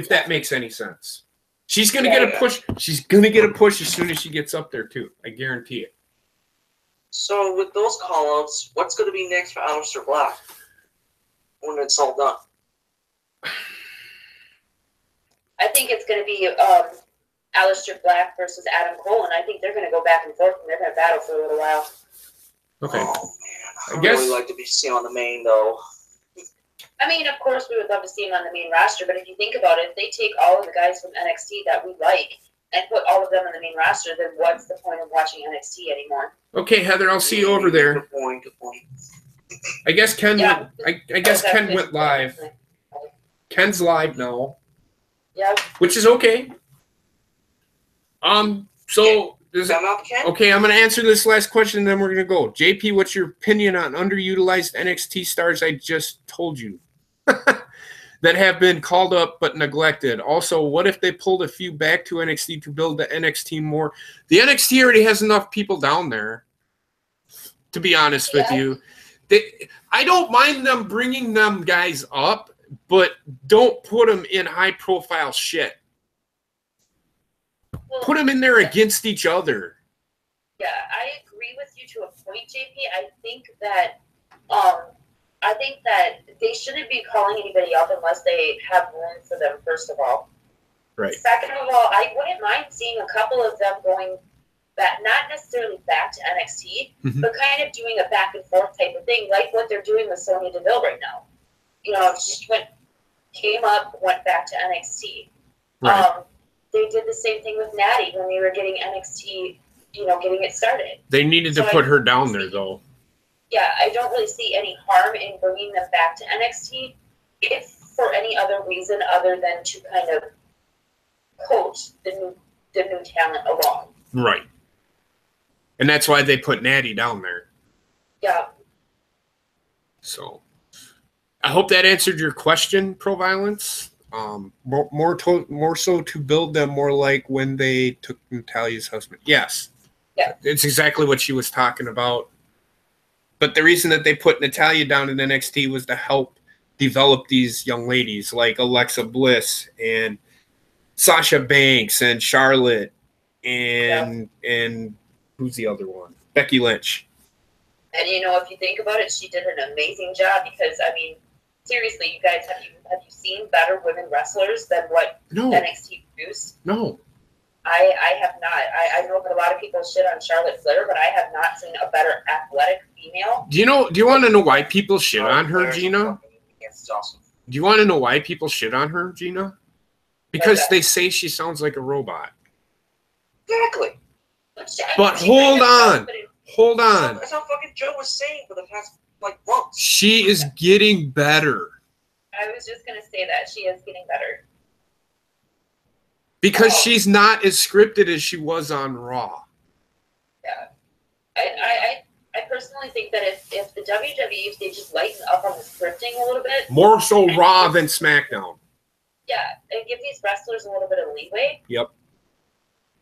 if that makes any sense. She's gonna get a push. She's gonna get a push as soon as she gets up there too. I guarantee it. So with those call-outs, what's going to be next for Aleister Black when it's all done? I think it's going to be Aleister Black versus Adam Cole, and I think they're going to go back and forth, and they're going to battle for a little while. Okay. Oh, man. I guess really like to be seen on the main, though. I mean, of course, we would love to see him on the main roster, but if you think about it, if they take all of the guys from NXT that we like and put all of them on the main roster, then what's the point of watching NXT anymore? Okay, Heather, I'll see you over there. Good point, good point. I guess Ken. Yeah. I guess Ken went live. Ken's live now, Yeah. which is okay. So Come up, Ken? okay, I'm gonna answer this last question, and then we're gonna go. JP, what's your opinion on underutilized NXT stars? I just told you that have been called up but neglected. Also, what if they pulled a few back to NXT to build the NXT more? The NXT already has enough people down there. To be honest with you, I don't mind them bringing them guys up, but don't put them in high-profile shit. Well, Put them in there against each other. yeah, I agree with you to a point, JP. I think that they shouldn't be calling anybody up unless they have room for them, first of all. Right. Second of all, I wouldn't mind seeing a couple of them going back, not necessarily back to NXT, but kind of doing a back and forth type of thing, like what they're doing with Sonya Deville right now. You know, she came up, went back to NXT. Right. They did the same thing with Natty when we were getting NXT, getting it started. They needed to put her down there, though. Yeah, I don't really see any harm in bringing them back to NXT if for any other reason other than to kind of coach the new talent along. Right. And that's why they put Natty down there. Yeah. So, I hope that answered your question, Pro Violence. More so to build them more like when they took Natalia's husband. Yes. Yeah. It's exactly what she was talking about. But the reason that they put Natalia down in NXT was to help develop these young ladies like Alexa Bliss and Sasha Banks and Charlotte and who's the other one? Becky Lynch. And if you think about it, she did an amazing job because seriously, you guys, have you seen better women wrestlers than what NXT produced? No. I have not. I know that a lot of people shit on Charlotte Flair, but I have not seen a better athletic female. Do you want to know why people shit on her, Gina? Yes, it's awesome. Do you want to know why people shit on her, Gina? Because they say she sounds like a robot. Exactly. But hold on. That's how fucking Joe was saying for the past months. She is getting better. I was just gonna say that she is getting better. Because she's not as scripted as she was on Raw. Yeah. I personally think that if the WWE, if they just lighten up on the scripting a little bit. More so Raw than SmackDown. Yeah, and give these wrestlers a little bit of leeway. Yep.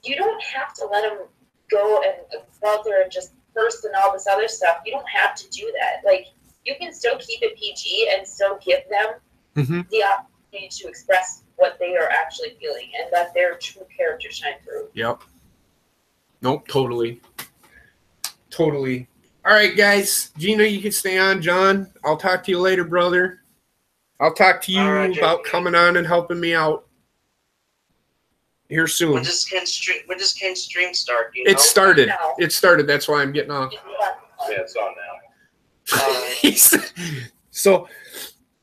You don't have to let them go and go out there and just burst and all this other stuff. You don't have to do that. You can still keep it PG and still give them the opportunity to express what they are actually feeling and let their true character shine through. Yep. Nope, totally. All right, guys. Gina, you can stay on. John, I'll talk to you later, brother. I'll talk to you about coming on and helping me out here soon. When does Ken's stream start? It started. It started. That's why I'm getting off. Yeah, it's on now. So,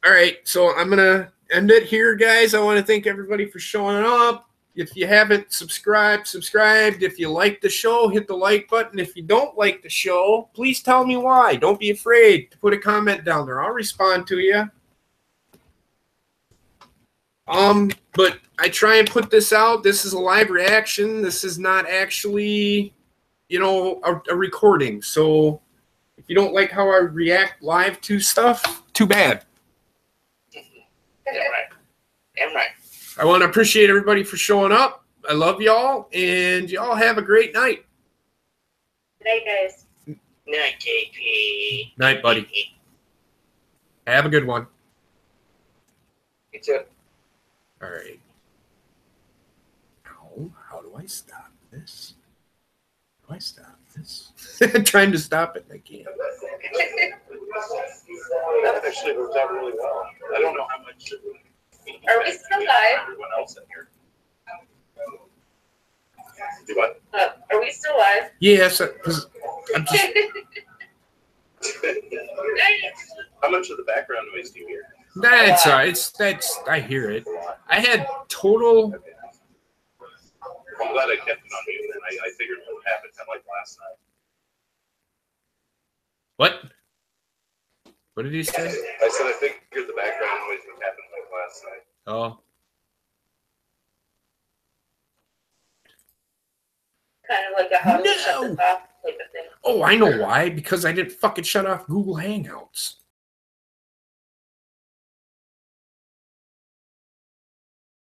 all right. So I'm going to end it here, guys. I want to thank everybody for showing up. If you haven't subscribed. If you like the show, hit the like button. If you don't like the show, please tell me why. Don't be afraid to put a comment down there. I'll respond to you. But I try and put this out. This is a live reaction. This is not actually, a recording. So if you don't like how I react live to stuff, too bad. Damn right. I want to appreciate everybody for showing up. I love y'all, and y'all have a great night. Good night, guys. Night, JP. Night, buddy. Have a good one. You too. All right. I stop this? Do I stop this? I'm trying to stop it. I can't. That actually worked out really well. I don't know how much. Are we still live? Everyone else in here. Do what? Are we still live? Yes, because I'm just. How much of the background noise do you hear? That's all right. That's I hear it. I had total. I'm glad I kept it on mute, and I figured what would happen kind of like last night. What? What did he say? I said I figured the background noise would happen like last night. Oh. Kind of like a how to No. shut this off type of thing. Oh, I know why. Because I didn't fucking shut off Google Hangouts.